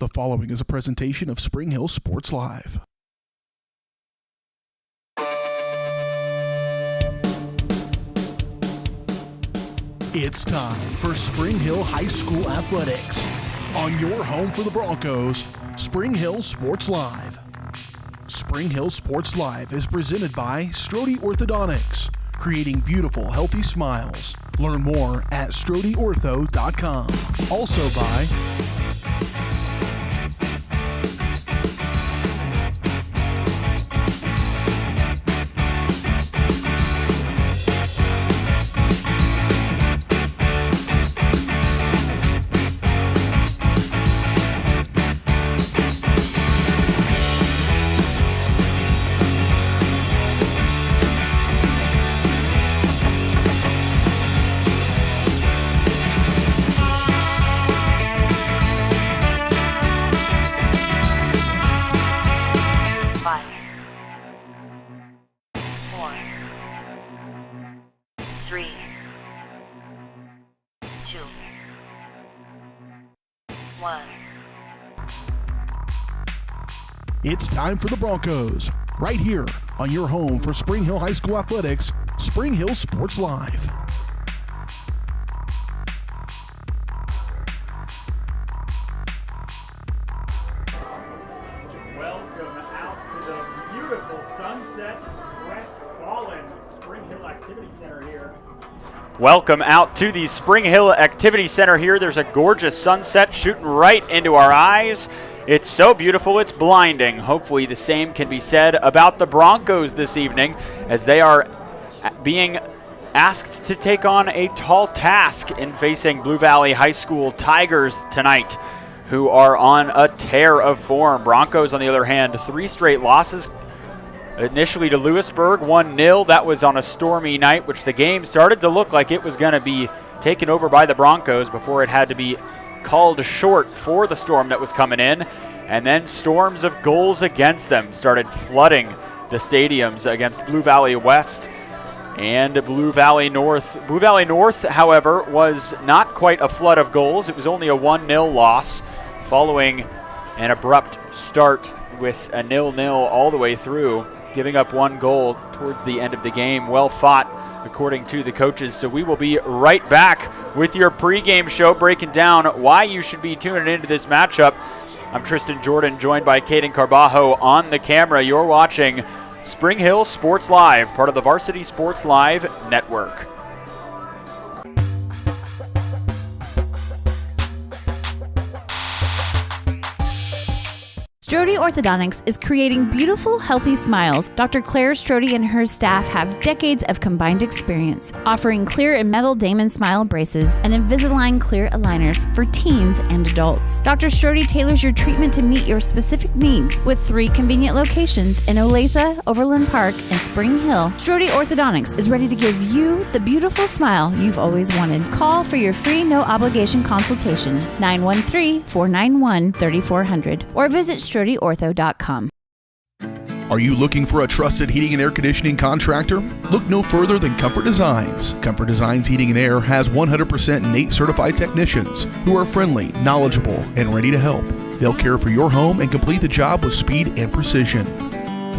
The following is a presentation of Spring Hill Sports Live. It's time for Spring Hill High School Athletics. On your home for the Broncos, Spring Hill Sports Live. Spring Hill Sports Live is presented by Strode Orthodontics, creating beautiful, healthy smiles. Learn more at StrodeOrtho.com. Also by It's time for the Broncos, right here on your home for Spring Hill High School Athletics, Spring Hill Sports Live. Welcome out to the beautiful sunset crestfallen Spring Hill Activity Center here. Welcome out to the Spring Hill Activity Center here. There's a gorgeous sunset shooting right into our eyes. It's so beautiful, it's blinding. Hopefully the same can be said about the Broncos this evening, as they are being asked to take on a tall task in facing Blue Valley High School Tigers tonight, who are on a tear of form. Broncos, on the other hand, 3 straight losses. Initially to Lewisburg, 1-0. That was on a stormy night, which the game started to look like it was going to be taken over by the Broncos before it had to be called short for the storm that was coming in. And then storms of goals against them started flooding the stadiums against Blue Valley West and Blue Valley North. Blue Valley North, however, was not quite a flood of goals. It was only a 1-0 loss following an abrupt start with a 0-0 all the way through, giving up 1 goal towards the end of the game. Well fought, according to the coaches. So we will be right back with your pregame show, breaking down why you should be tuning into this matchup. I'm Tristan Jordan, joined by Caden Carbajo on the camera. You're watching Spring Hill Sports Live, part of the Varsity Sports Live Network. Strode Orthodontics is creating beautiful, healthy smiles. Dr. Claire Strode and her staff have decades of combined experience, offering clear and metal Damon Smile braces and Invisalign clear aligners for teens and adults. Dr. Strode tailors your treatment to meet your specific needs with 3 convenient locations in Olathe, Overland Park, and Spring Hill. Strode Orthodontics is ready to give you the beautiful smile you've always wanted. Call for your free no-obligation consultation, 913-491-3400, or visit StrodeOrtho.com. Are you looking for a trusted heating and air conditioning contractor? Look no further than Comfort Designs. Comfort Designs Heating and Air has 100% NATE certified technicians who are friendly, knowledgeable, and ready to help. They'll care for your home and complete the job with speed and precision.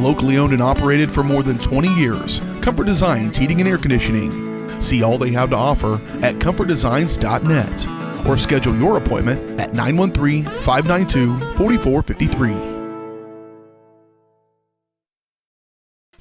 Locally owned and operated for more than 20 years, Comfort Designs Heating and Air Conditioning. See all they have to offer at comfortdesigns.net or schedule your appointment at 913-592-4453.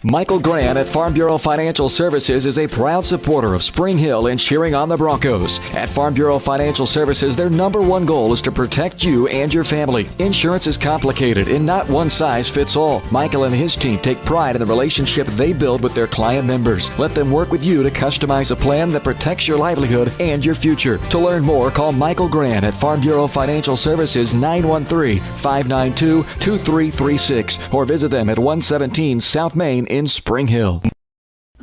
Michael Grant at Farm Bureau Financial Services is a proud supporter of Spring Hill and cheering on the Broncos. At Farm Bureau Financial Services, their #1 goal is to protect you and your family. Insurance is complicated and not one size fits all. Michael and his team take pride in the relationship they build with their client members. Let them work with you to customize a plan that protects your livelihood and your future. To learn more, call Michael Grant at Farm Bureau Financial Services 913-592-2336 or visit them at 117 South Main in Spring Hill.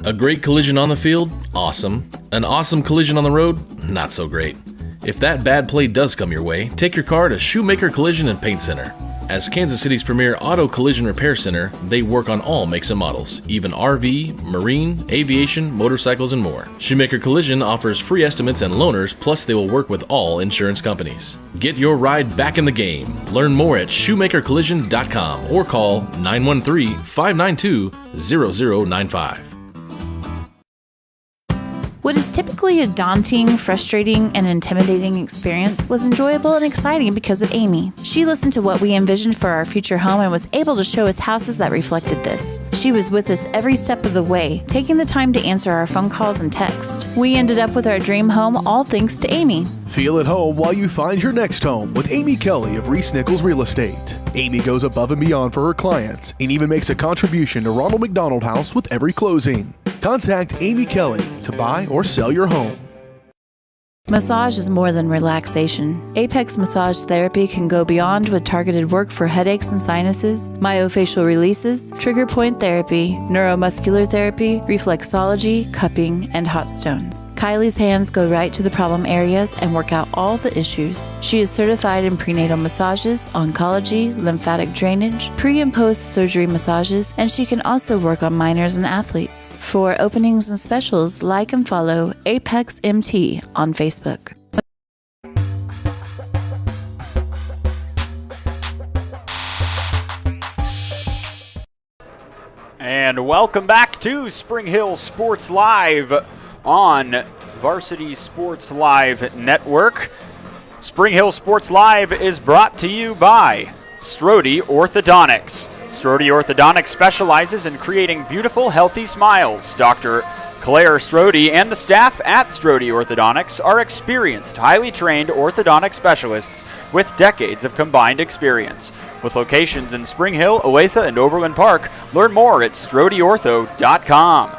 A great collision on the field? Awesome. An awesome collision on the road? Not so great. If that bad play does come your way, take your car to Shoemaker Collision and Paint Center. As Kansas City's premier auto collision repair center, they work on all makes and models, even RV, marine, aviation, motorcycles, and more. Shoemaker Collision offers free estimates and loaners, plus they will work with all insurance companies. Get your ride back in the game. Learn more at shoemakercollision.com or call 913-592-0095. What is typically a daunting, frustrating, and intimidating experience was enjoyable and exciting because of Amy. She listened to what we envisioned for our future home and was able to show us houses that reflected this. She was with us every step of the way, taking the time to answer our phone calls and text. We ended up with our dream home all thanks to Amy. Feel at home while you find your next home with Amy Kelly of Reese Nichols Real Estate. Amy goes above and beyond for her clients and even makes a contribution to Ronald McDonald House with every closing. Contact Amy Kelly to buy or sell your home. Massage is more than relaxation. Apex Massage Therapy can go beyond with targeted work for headaches and sinuses, myofascial releases, trigger point therapy, neuromuscular therapy, reflexology, cupping, and hot stones. Kylie's hands go right to the problem areas and work out all the issues. She is certified in prenatal massages, oncology, lymphatic drainage, pre- and post-surgery massages, and she can also work on minors and athletes. For openings and specials, like and follow Apex MT on Facebook. And welcome back to Spring Hill Sports Live on Varsity Sports Live Network. Spring Hill Sports Live is brought to you by Strode Orthodontics. Strode Orthodontics specializes in creating beautiful, healthy smiles. Dr. Claire Strode and the staff at Strode Orthodontics are experienced, highly trained orthodontic specialists with decades of combined experience. With locations in Spring Hill, Olathe, and Overland Park, learn more at StrodeOrtho.com.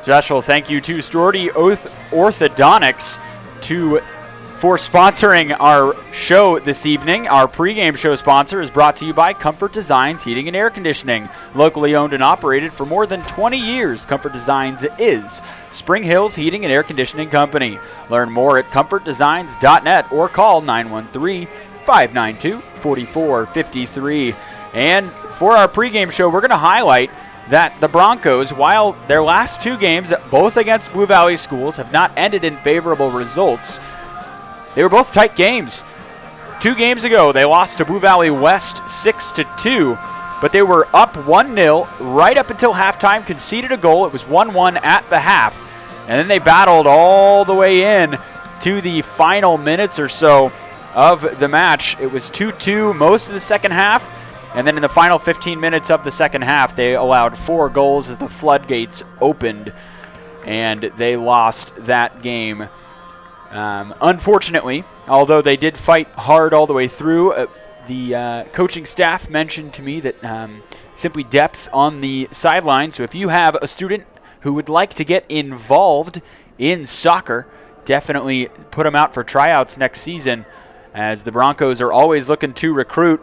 Special thank you to Strode Orthodontics for sponsoring our show this evening. Our pregame show sponsor is brought to you by Comfort Designs Heating and Air Conditioning. Locally owned and operated for more than 20 years, Comfort Designs is Spring Hill's Heating and Air Conditioning Company. Learn more at comfortdesigns.net or call 913-592-4453. And for our pregame show, we're going to highlight that the Broncos, while their last two games, both against Blue Valley schools, have not ended in favorable results, they were both tight games. 2 games ago, they lost to Blue Valley West 6-2, but they were up 1-0 right up until halftime, conceded a goal. It was 1-1 at the half, and then they battled all the way in to the final minutes or so of the match. It was 2-2 most of the second half, and then in the final 15 minutes of the second half, they allowed 4 goals as the floodgates opened, and they lost that game. Unfortunately, although they did fight hard all the way through, the coaching staff mentioned to me that simply depth on the sideline. So if you have a student who would like to get involved in soccer, definitely put them out for tryouts next season, as the Broncos are always looking to recruit.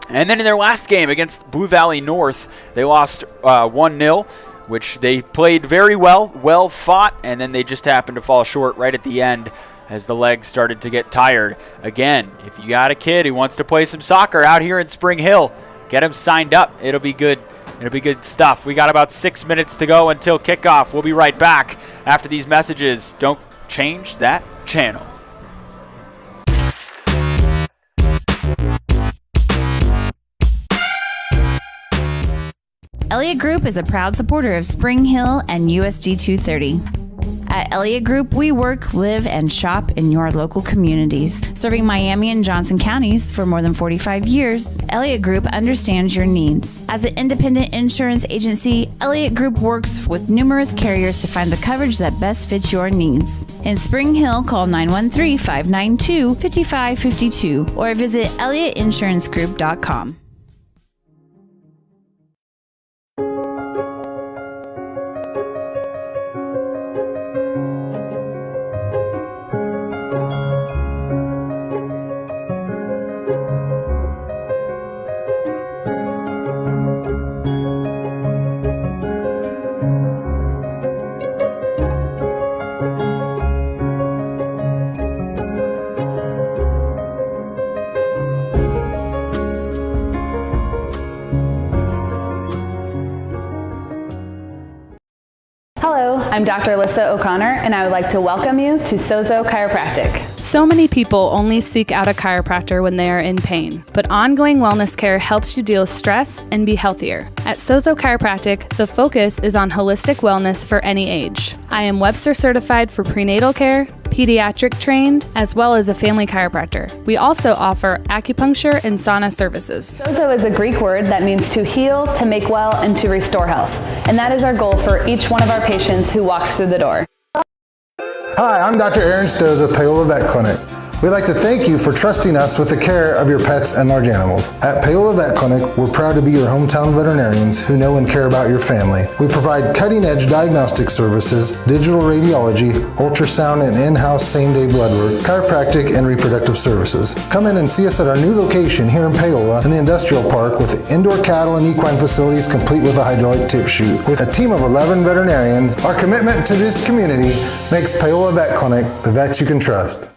And then in their last game against Blue Valley North, they lost 1-0. Which they played very well fought, and then they just happened to fall short right at the end as the legs started to get tired. Again, if you got a kid who wants to play some soccer out here in Spring Hill, get him signed up. It'll be good. It'll be good stuff. We got about 6 minutes to go until kickoff. We'll be right back after these messages. Don't change that channel. Elliott Group is a proud supporter of Spring Hill and USD 230. At Elliott Group, we work, live, and shop in your local communities. Serving Miami and Johnson counties for more than 45 years, Elliott Group understands your needs. As an independent insurance agency, Elliott Group works with numerous carriers to find the coverage that best fits your needs. In Spring Hill, call 913-592-5552 or visit ElliottInsuranceGroup.com. I'm Dr. Alyssa O'Connor, and I would like to welcome you to Sozo Chiropractic. So many people only seek out a chiropractor when they are in pain, but ongoing wellness care helps you deal with stress and be healthier. At Sozo Chiropractic, the focus is on holistic wellness for any age. I am Webster certified for prenatal care, pediatric trained, as well as a family chiropractor. We also offer acupuncture and sauna services. Sozo is a Greek word that means to heal, to make well, and to restore health. And that is our goal for each one of our patients who walks through the door. Hi, I'm Dr. Aaron Stoes with Paola Vet Clinic. We'd like to thank you for trusting us with the care of your pets and large animals. At Paola Vet Clinic, we're proud to be your hometown veterinarians who know and care about your family. We provide cutting-edge diagnostic services, digital radiology, ultrasound, and in-house same-day blood work, chiropractic, and reproductive services. Come in and see us at our new location here in Paola in the Industrial Park with indoor cattle and equine facilities complete with a hydraulic tip chute. With a team of 11 veterinarians, our commitment to this community makes Paola Vet Clinic the vets you can trust.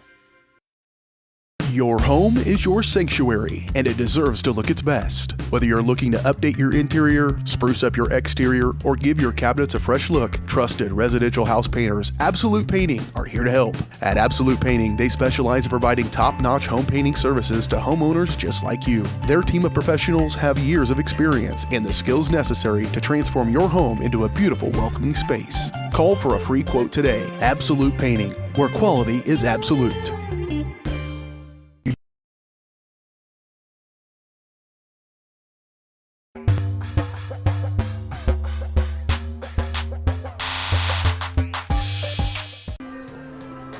Your home is your sanctuary, and it deserves to look its best. Whether you're looking to update your interior, spruce up your exterior, or give your cabinets a fresh look, trusted residential house painters Absolute Painting are here to help. At Absolute Painting, they specialize in providing top-notch home painting services to homeowners just like you. Their team of professionals have years of experience and the skills necessary to transform your home into a beautiful, welcoming space. Call for a free quote today. Absolute Painting, where quality is absolute.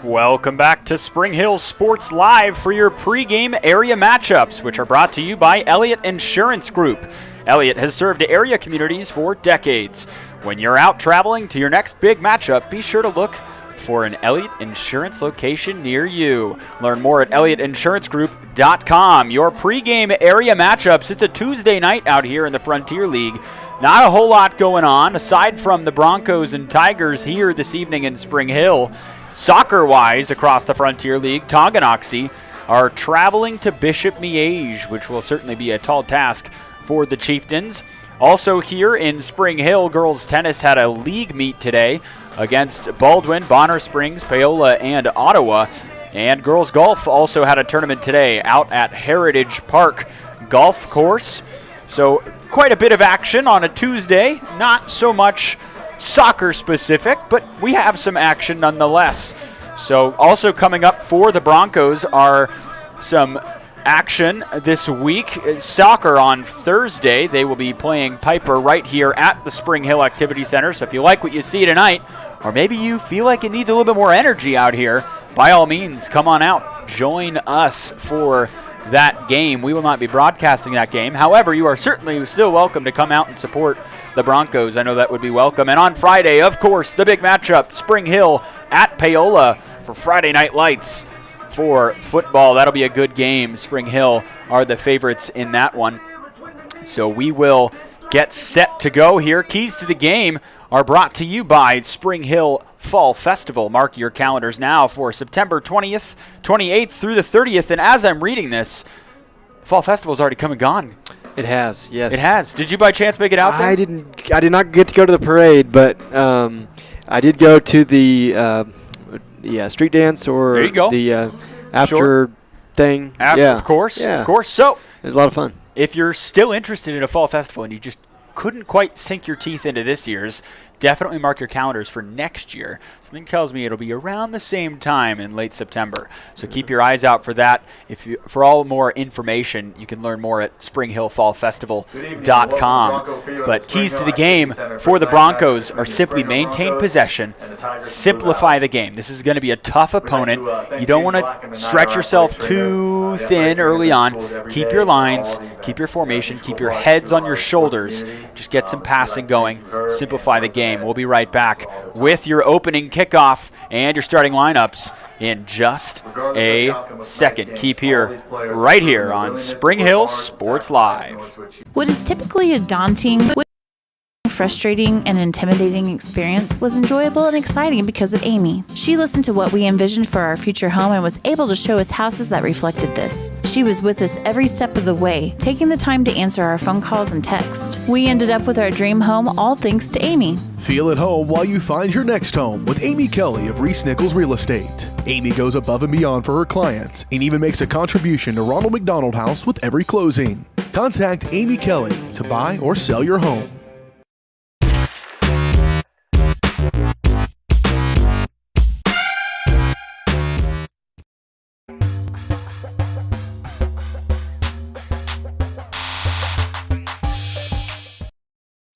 Welcome back to Spring Hill Sports Live for your pregame area matchups, which are brought to you by Elliott Insurance Group. Elliott has served area communities for decades. When you're out traveling to your next big matchup, be sure to look for an Elliott Insurance location near you. Learn more at ElliottInsuranceGroup.com. Your pregame area matchups. It's a Tuesday night out here in the Frontier League. Not a whole lot going on aside from the Broncos and Tigers here this evening in Spring Hill. Soccer-wise, across the Frontier League, Tonganoxie are traveling to Bishop Miege, which will certainly be a tall task for the Chieftains. Also here in Spring Hill, girls tennis had a league meet today against Baldwin, Bonner Springs, Paola, and Ottawa. And girls golf also had a tournament today out at Heritage Park Golf Course. So quite a bit of action on a Tuesday, not so much soccer specific, but we have some action nonetheless. So also coming up for the Broncos are some action this week. Soccer on Thursday. They will be playing Piper right here at the Spring Hill Activity Center. So if you like what you see tonight, or maybe you feel like it needs a little bit more energy out here, by all means, come on out. Join us for that game. We will not be broadcasting that game. However, you are certainly still welcome to come out and support the Broncos. I know that would be welcome. And on Friday, of course, the big matchup, Spring Hill at Paola for Friday Night Lights for football. That'll be a good game. Spring Hill are the favorites in that one. So we will get set to go here. Keys to the game are brought to you by Spring Hill Fall Festival. Mark your calendars now for September 20th, 28th through the 30th. And as I'm reading this, Fall Festival's already come and gone. It has, yes. It has. Did you by chance make it out there? I did not get to go to the parade, but I did go to the street dance or there you go. The after thing. Of course, of course. So it was a lot of fun. If you're still interested in a fall festival and you just couldn't quite sink your teeth into this year's, definitely mark your calendars for next year. Something tells me it'll be around the same time in late September. So keep your eyes out for that. For all more information, you can learn more at springhillfallfestival.com. But keys to the game for the Broncos are simply maintain possession, simplify the game. This is going to be a tough opponent. You don't want to stretch yourself too thin early on. Keep your lines, keep your formation, keep your heads on your shoulders. Just get some passing going. Simplify the game. We'll be right back with your opening kickoff and your starting lineups in just a second. Keep here, right here on Spring Hill Sports Live. What is typically a daunting frustrating and intimidating experience was enjoyable and exciting because of Amy. She listened to what we envisioned for our future home and was able to show us houses that reflected this. She was with us every step of the way, taking the time to answer our phone calls and text. We ended up with our dream home all thanks to Amy. Feel at home while you find your next home with Amy Kelly of Reese Nichols Real Estate. Amy goes above and beyond for her clients and even makes a contribution to Ronald McDonald House with every closing. Contact Amy Kelly to buy or sell your home.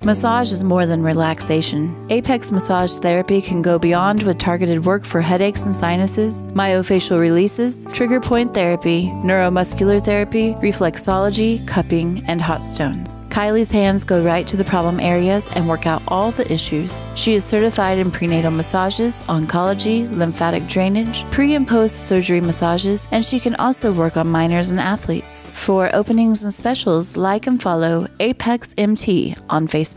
Massage is more than relaxation. Apex Massage Therapy can go beyond with targeted work for headaches and sinuses, myofascial releases, trigger point therapy, neuromuscular therapy, reflexology, cupping, and hot stones. Kylie's hands go right to the problem areas and work out all the issues. She is certified in prenatal massages, oncology, lymphatic drainage, pre- and post-surgery massages, and she can also work on minors and athletes. For openings and specials, like and follow Apex MT on Facebook.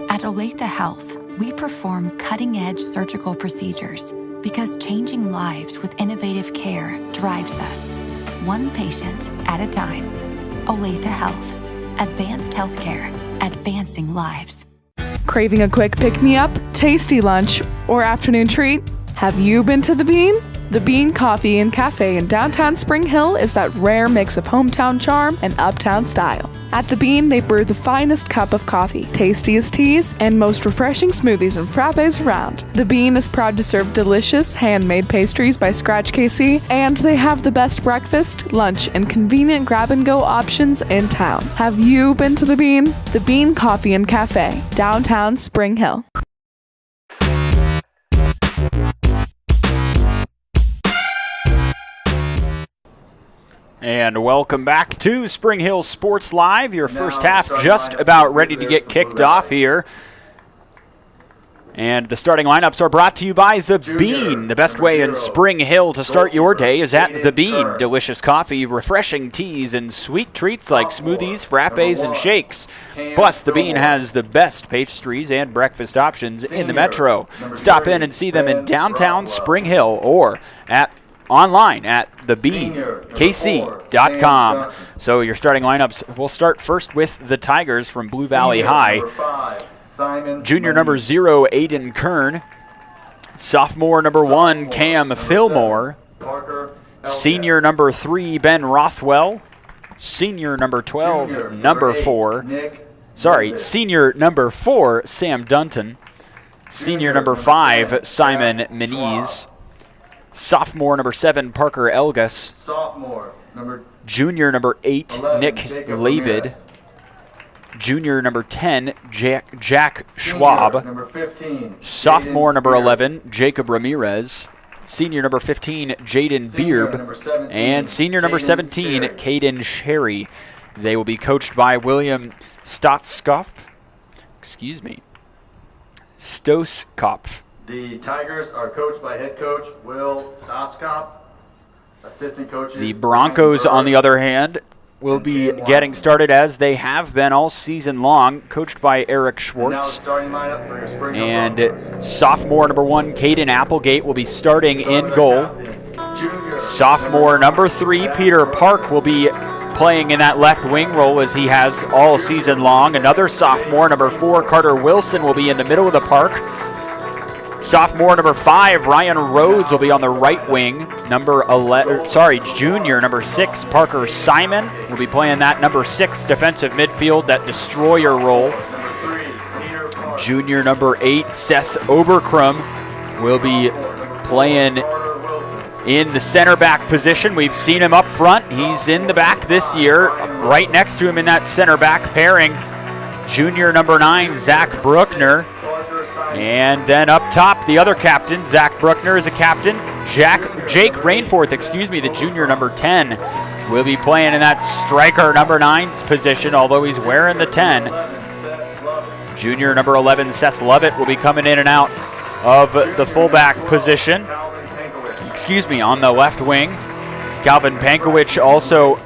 At Olathe Health, we perform cutting-edge surgical procedures because changing lives with innovative care drives us, one patient at a time. Olathe Health. Advanced healthcare. Advancing lives. Craving a quick pick-me-up, tasty lunch, or afternoon treat? Have you been to The Bean? The Bean Coffee and Cafe in downtown Spring Hill is that rare mix of hometown charm and uptown style. At The Bean, they brew the finest cup of coffee, tastiest teas, and most refreshing smoothies and frappes around. The Bean is proud to serve delicious, handmade pastries by Scratch KC, and they have the best breakfast, lunch, and convenient grab-and-go options in town. Have you been to The Bean? The Bean Coffee and Cafe, downtown Spring Hill. And welcome back to Spring Hill Sports Live. Your first half just about ready to get kicked off here. And the starting lineups are brought to you by The Bean. The best way in Spring Hill to start your day is at The Bean. Delicious coffee, refreshing teas, and sweet treats like smoothies, frappes, and shakes. Plus, The Bean has the best pastries and breakfast options in the metro. Stop in and see them in downtown Spring Hill or online at thebeankc.com. So your starting lineups, we'll start first with the Tigers from Blue Valley High. Junior number 0, Aiden Kern. Sophomore number 1, Cam Fillmore. Senior number 3, Ben Rothwell. Senior number 12, Senior number 4, Sam Dunton. Senior number 5, Simon Meniz. Sophomore number 7, Parker Elgas. Junior number 8, Nick Lavid. Junior number 10, Jack Schwab. Sophomore number 11, Jacob Ramirez. Senior number 15, Jaden Beerb. And senior number 17, Caden Sherry. They will be coached by William Stoskopf. Stoskopf. The Tigers are coached by head coach Will Stoskopf. Assistant coaches. The Broncos, on the other hand, will be getting started as they have been all season long, coached by Eric Schwartz. And sophomore number 1, Caden Applegate, will be starting in goal. Sophomore number 3, Peter Park, will be playing in that left wing role as he has all season long. Another sophomore, number 4, Carter Wilson, will be in the middle of the park. Sophomore number 5, Ryan Rhodes, will be on the right wing. Junior number 6, Parker Simon, will be playing that number 6 defensive midfield, that destroyer role. Junior number 8, Seth Oberkrum, will be playing in the center back position. We've seen him up front. He's in the back this year. Right next to him in that center back pairing, junior number 9, Zach Bruckner. And then up top, the other captain, Zach Bruckner, is a captain. Jake Rainforth, the junior number 10, will be playing in that striker number 9's position, although he's wearing the 10. Junior number 11, Seth Lovett, will be coming in and out of the fullback position. On the left wing. Calvin Pankowicz also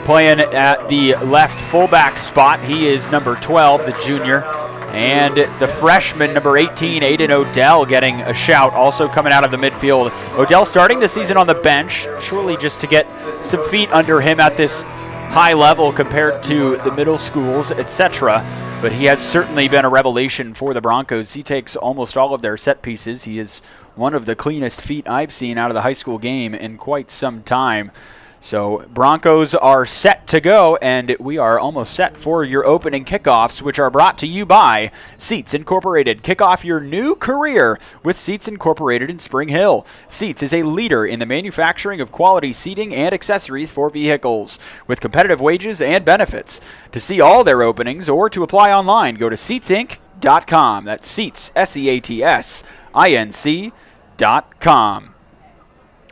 playing at the left fullback spot. He is number 12, the junior. And the freshman, number 18, Aiden Odell, getting a shout, also coming out of the midfield. Odell starting the season on the bench, surely just to get some feet under him at this high level compared to the middle schools, etc. But he has certainly been a revelation for the Broncos. He takes almost all of their set pieces. He is one of the cleanest feet I've seen out of the high school game in quite some time. So Broncos are set to go, and we are almost set for your opening kickoffs, which are brought to you by Seats Incorporated. Kick off your new career with Seats Incorporated in Spring Hill. Seats is a leader in the manufacturing of quality seating and accessories for vehicles, with competitive wages and benefits. To see all their openings or to apply online, go to seatsinc.com. That's Seats, SEATSINC.com.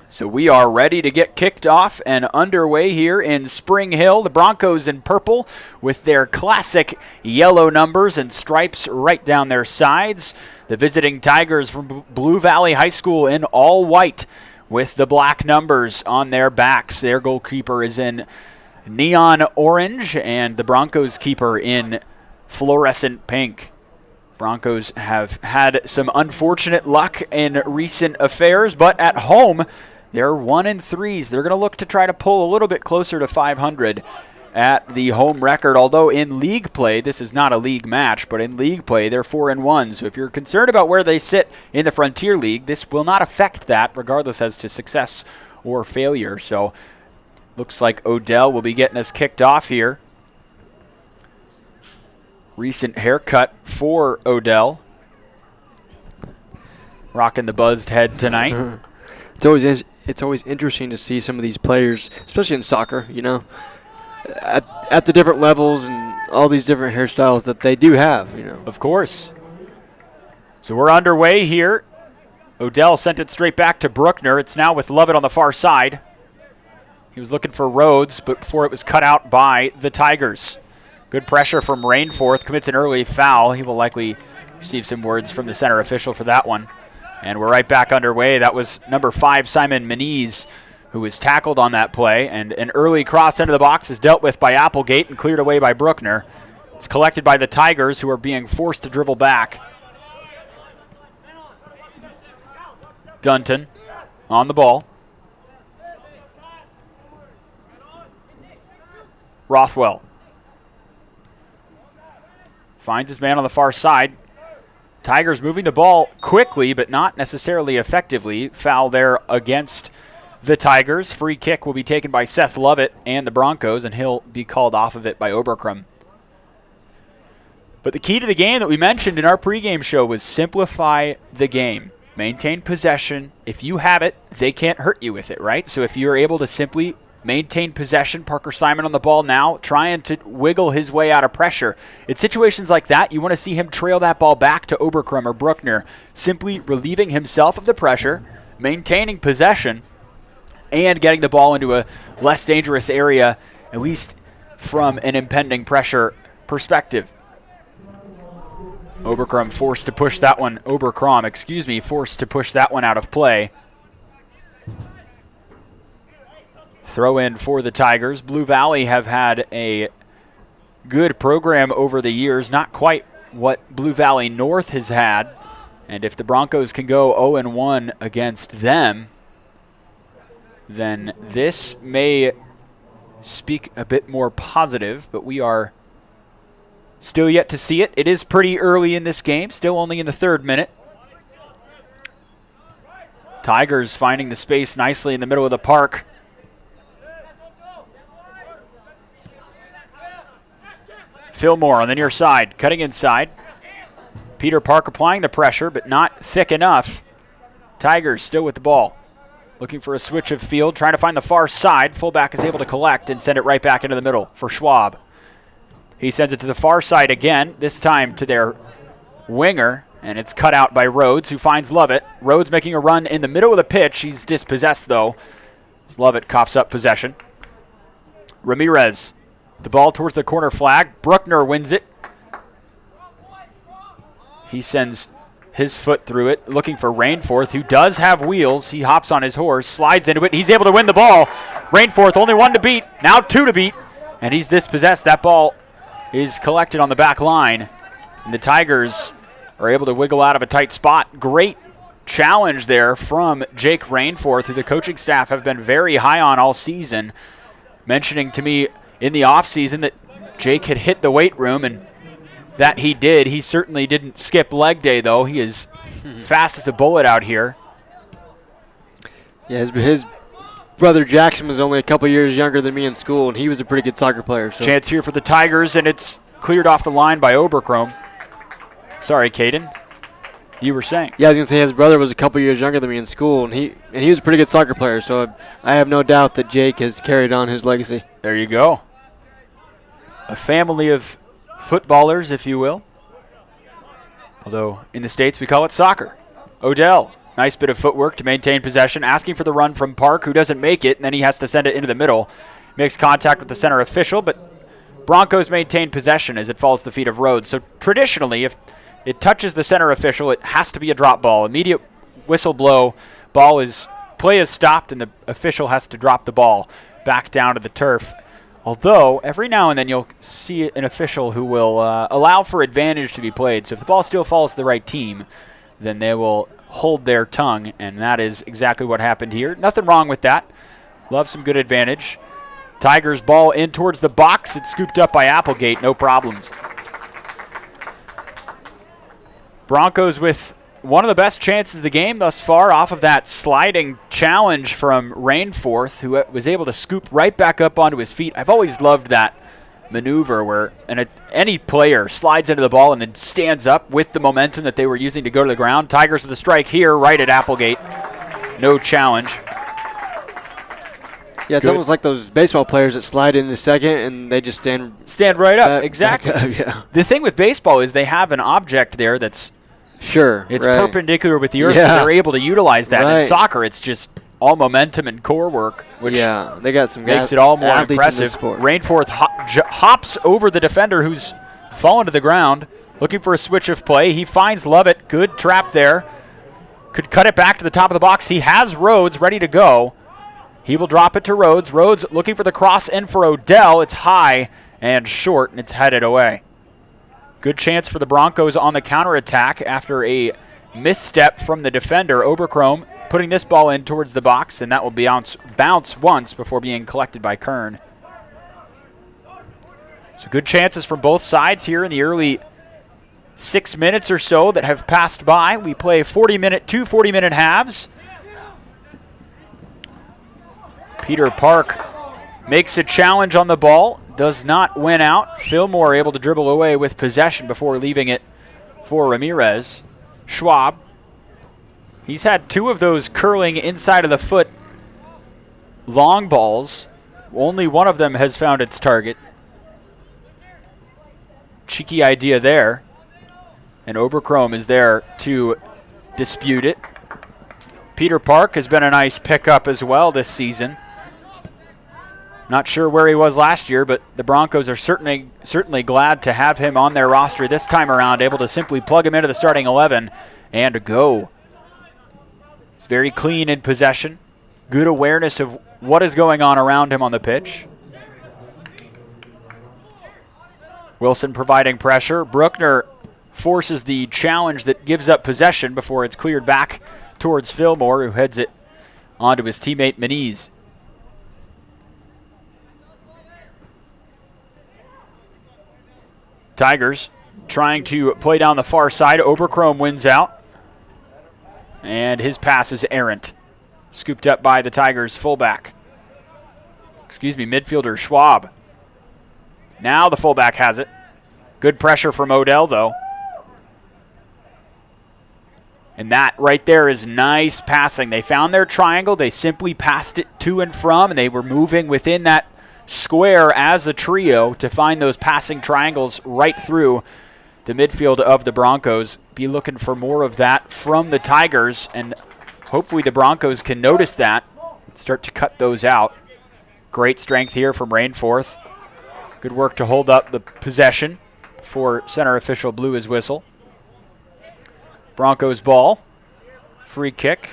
So we are ready to get kicked off and underway here in Spring Hill. The Broncos in purple with their classic yellow numbers and stripes right down their sides. The visiting Tigers from Blue Valley High School in all white with the black numbers on their backs. Their goalkeeper is in neon orange and the Broncos keeper in fluorescent pink. Broncos have had some unfortunate luck in recent affairs, but at home, they're 1-3. They're going to look to try to pull a little bit closer to 500 at the home record. Although in league play, this is not a league match, but in league play, they're 4-1. So if you're concerned about where they sit in the Frontier League, this will not affect that, regardless as to success or failure. So looks like Odell will be getting us kicked off here. Recent haircut for Odell. Rocking the buzzed head tonight. It's always interesting to see some of these players, especially in soccer, you know, at the different levels and all these different hairstyles that they do have, you know. Of course. So we're underway here. Odell sent it straight back to Bruckner. It's now with Lovett on the far side. He was looking for Rhodes, but before it was cut out by the Tigers. Good pressure from Rainforth. Commits an early foul. He will likely receive some words from the center official for that one. And we're right back underway. That was number 5, Simon Meniz, who was tackled on that play. And an early cross into the box is dealt with by Applegate and cleared away by Bruckner. It's collected by the Tigers, who are being forced to dribble back. Dunton on the ball. Rothwell finds his man on the far side. Tigers moving the ball quickly, but not necessarily effectively. Foul there against the Tigers. Free kick will be taken by Seth Lovett and the Broncos, and he'll be called off of it by Oberkrum. But the key to the game that we mentioned in our pregame show was simplify the game. Maintain possession. If you have it, they can't hurt you with it, right? So if you're able to simply maintain possession, Parker Simon on the ball now, trying to wiggle his way out of pressure. In situations like that, you want to see him trail that ball back to Oberkrum or Bruckner, simply relieving himself of the pressure, maintaining possession, and getting the ball into a less dangerous area, at least from an impending pressure perspective. Oberkrum forced to push that one out of play. Throw in for the Tigers. Blue Valley have had a good program over the years, not quite what Blue Valley North has had. And if the Broncos can go 0-1 against them, then this may speak a bit more positive, but we are still yet to see it. It is pretty early in this game, still only in the 3rd minute. Tigers finding the space nicely in the middle of the park. Fillmore on the near side, cutting inside. Peter Park applying the pressure, but not thick enough. Tigers still with the ball. Looking for a switch of field, trying to find the far side. Fullback is able to collect and send it right back into the middle for Schwab. He sends it to the far side again, this time to their winger, and it's cut out by Rhodes, who finds Lovett. Rhodes making a run in the middle of the pitch. He's dispossessed, though, as Lovett coughs up possession. Ramirez. The ball towards the corner flag. Bruckner wins it. He sends his foot through it, looking for Rainforth, who does have wheels. He hops on his horse, slides into it. He's able to win the ball. Rainforth, only 1 to beat, now 2 to beat, and he's dispossessed. That ball is collected on the back line And the Tigers are able to wiggle out of a tight spot. Great challenge there from Jake Rainforth, who the coaching staff have been very high on all season, mentioning to me in the offseason that Jake had hit the weight room, and that he did. He certainly didn't skip leg day, though. He is fast as a bullet out here. Yeah, his brother Jackson was only a couple years younger than me in school, and he was a pretty good soccer player. So. Chance here for the Tigers, and it's cleared off the line by Oberchrome. Sorry, Caden. You were saying? Yeah, I was going to say his brother was a couple years younger than me in school, and he was a pretty good soccer player, so I have no doubt that Jake has carried on his legacy. There you go. A family of footballers, if you will. Although in the States we call it soccer. Odell, nice bit of footwork to maintain possession, asking for the run from Park, who doesn't make it, and then he has to send it into the middle. Makes contact with the center official, but Broncos maintain possession as it falls to the feet of Rhodes. So traditionally, if it touches the center official, it has to be a drop ball. Immediate whistle blow, play is stopped, and the official has to drop the ball back down to the turf. Although, every now and then you'll see an official who will allow for advantage to be played. So if the ball still falls to the right team, then they will hold their tongue, and that is exactly what happened here. Nothing wrong with that. Love some good advantage. Tigers ball in towards the box. It's scooped up by Applegate. No problems. Broncos with one of the best chances of the game thus far off of that sliding challenge from Rainforth, who was able to scoop right back up onto his feet. I've always loved that maneuver where any player slides into the ball and then stands up with the momentum that they were using to go to the ground. Tigers with a strike here right at Applegate. No challenge. Yeah, it's almost like those baseball players that slide in the second and they just stand right up. Exactly. Back up, yeah. The thing with baseball is they have an object there that's it's right. perpendicular with the earth, so they're able to utilize that. Right. In soccer, it's just all momentum and core work, which they got some makes it all more impressive. Rainforth hops over the defender who's fallen to the ground, looking for a switch of play. He finds Lovett. Good trap there. Could cut it back to the top of the box. He has Rhodes ready to go. He will drop it to Rhodes. Rhodes looking for the cross in for Odell. It's high and short, and it's headed away. Good chance for the Broncos on the counterattack after a misstep from the defender. Oberchrome putting this ball in towards the box, and that will bounce once before being collected by Kern. So good chances from both sides here in the early 6 minutes or so that have passed by. We play 2 40-minute halves. Peter Park makes a challenge on the ball. Does not win out. Fillmore able to dribble away with possession before leaving it for Ramirez. Schwab. He's had 2 of those curling inside of the foot long balls. Only one of them has found its target. Cheeky idea there. And Oberchrome is there to dispute it. Peter Park has been a nice pickup as well this season. Not sure where he was last year, but the Broncos are certainly glad to have him on their roster this time around, able to simply plug him into the starting 11 and go. He's very clean in possession. Good awareness of what is going on around him on the pitch. Wilson providing pressure. Bruckner forces the challenge that gives up possession before it's cleared back towards Fillmore, who heads it onto his teammate Meniz. Tigers trying to play down the far side. Oberchrome wins out. And his pass is errant. Scooped up by the Tigers fullback. Midfielder Schwab. Now the fullback has it. Good pressure from Odell, though. And that right there is nice passing. They found their triangle. They simply passed it to and from, and they were moving within that square as a trio to find those passing triangles right through the midfield of the Broncos. Be looking for more of that from the Tigers, and hopefully the Broncos can notice that and start to cut those out. Great strength here from Rainforth. Good work to hold up the possession before center official blew his whistle. Broncos ball. Free kick.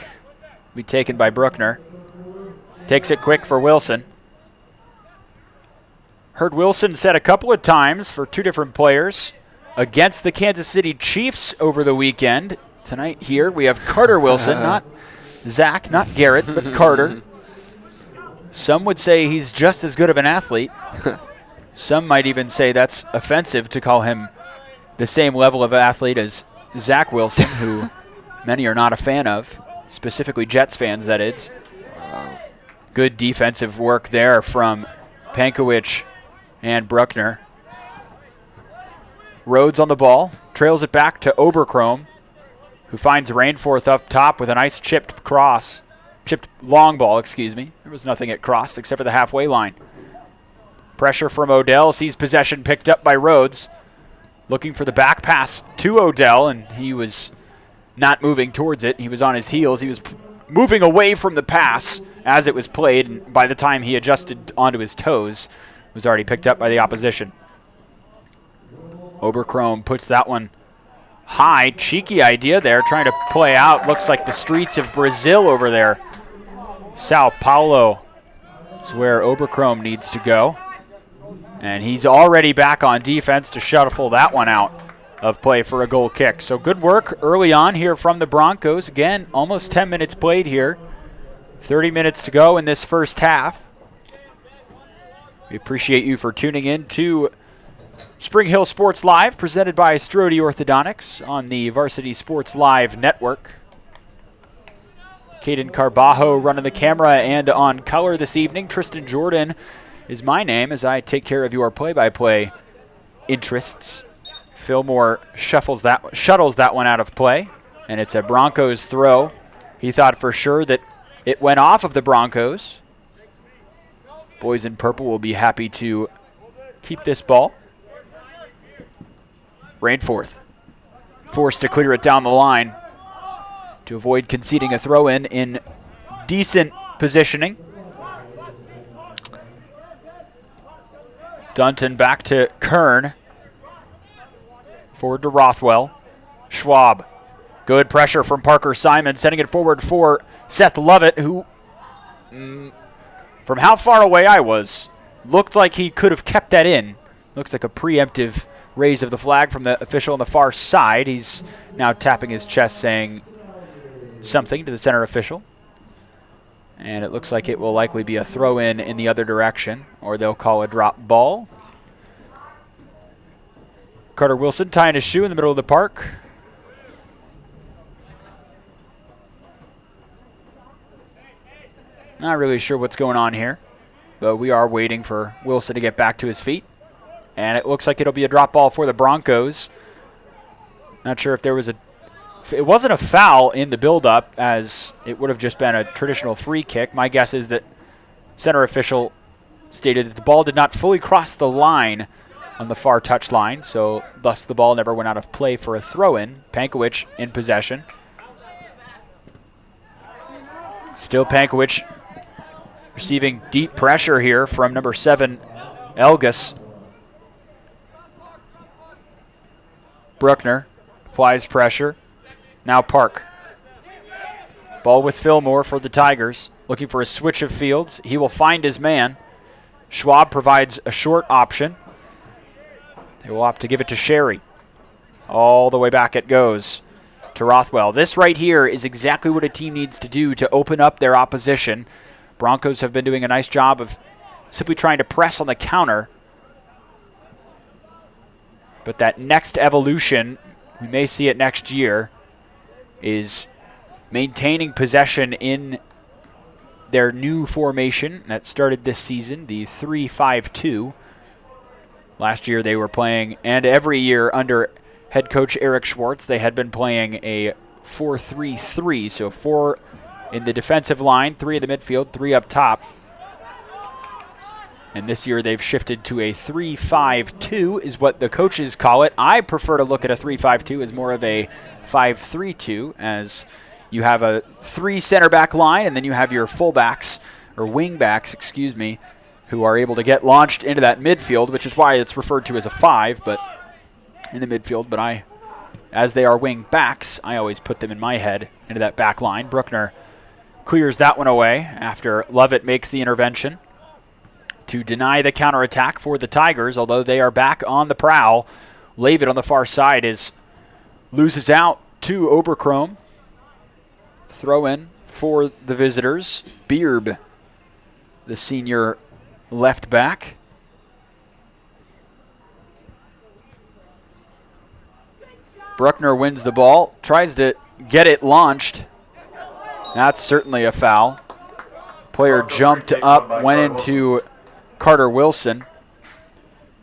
Be taken by Bruckner. Takes it quick for Wilson. Heard Wilson said a couple of times for 2 different players against the Kansas City Chiefs over the weekend. Tonight here we have Carter Wilson, not Zach, not Garrett, but Carter. Some would say he's just as good of an athlete. Some might even say that's offensive to call him the same level of athlete as Zach Wilson, who many are not a fan of, specifically Jets fans, that is. Good defensive work there from Pankowicz and Bruckner. Rhodes on the ball, trails it back to Oberkrom, who finds Rainforth up top with a nice chipped long ball, excuse me. There was nothing at crossed except for the halfway line. Pressure from Odell, sees possession picked up by Rhodes. Looking for the back pass to Odell, and he was not moving towards it. He was on his heels. He was moving away from the pass as it was played, and by the time he adjusted onto his toes, it was already picked up by the opposition. Oberkrom puts that one high. Cheeky idea there, trying to play out. Looks like the streets of Brazil over there. Sao Paulo is where Oberkrom needs to go. And he's already back on defense to shuffle that one out of play for a goal kick. So good work early on here from the Broncos. Again, almost 10 minutes played here. 30 minutes to go in this first half. We appreciate you for tuning in to Spring Hill Sports Live, presented by Strode Orthodontics on the Varsity Sports Live network. Caden Carbajo running the camera and on color this evening. Tristan Jordan is my name as I take care of your play-by-play interests. Fillmore shuttles that one out of play, and it's a Broncos throw. He thought for sure that it went off of the Broncos. Boys in purple will be happy to keep this ball. Rainforth forced to clear it down the line to avoid conceding a throw-in in decent positioning. Dunton back to Kern. Forward to Rothwell. Schwab. Good pressure from Parker Simon, sending it forward for Seth Lovett, who, from how far away I was, looked like he could have kept that in. Looks like a preemptive raise of the flag from the official on the far side. He's now tapping his chest saying something to the center official. And it looks like it will likely be a throw-in in the other direction, or they'll call a drop ball. Carter Wilson tying his shoe in the middle of the park. Not really sure what's going on here, but we are waiting for Wilson to get back to his feet. And it looks like it'll be a drop ball for the Broncos. Not sure if there was it wasn't a foul in the build-up, as it would have just been a traditional free kick. My guess is that center official stated that the ball did not fully cross the line on the far touch line, so thus the ball never went out of play for a throw-in. Pankowicz in possession. Still Pankowicz receiving deep pressure here from number 7, Elgus. Bruckner applies pressure. Now Park. Ball with Fillmore for the Tigers. Looking for a switch of fields. He will find his man. Schwab provides a short option. They will opt to give it to Sherry. All the way back it goes to Rothwell. This right here is exactly what a team needs to do to open up their opposition. Broncos have been doing a nice job of simply trying to press on the counter. But that next evolution, we may see it next year, is maintaining possession in their new formation that started this season, the 3-5-2. Last year they were playing, and every year under head coach Eric Schwartz, they had been playing a 4-3-3, so 4 in the defensive line, 3 in the midfield, 3 up top. And this year they've shifted to a 3-5-2 is what the coaches call it. I prefer to look at a 3-5-2 as more of a 5-3-2, as you have a 3 center back line and then you have your fullbacks, or wing backs, excuse me, who are able to get launched into that midfield, which is why it's referred to as a 5, but in the midfield. But as they are wing backs, I always put them in my head into that back line. Bruckner clears that one away after Lovett makes the intervention to deny the counterattack for the Tigers, although they are back on the prowl Leavitt on the far side loses out to Oberchrome. Throw in for the visitors. Beerb, the senior left back. Bruckner wins the ball, tries to get it launched. That's certainly a foul. Player jumped up, went into Carter Wilson.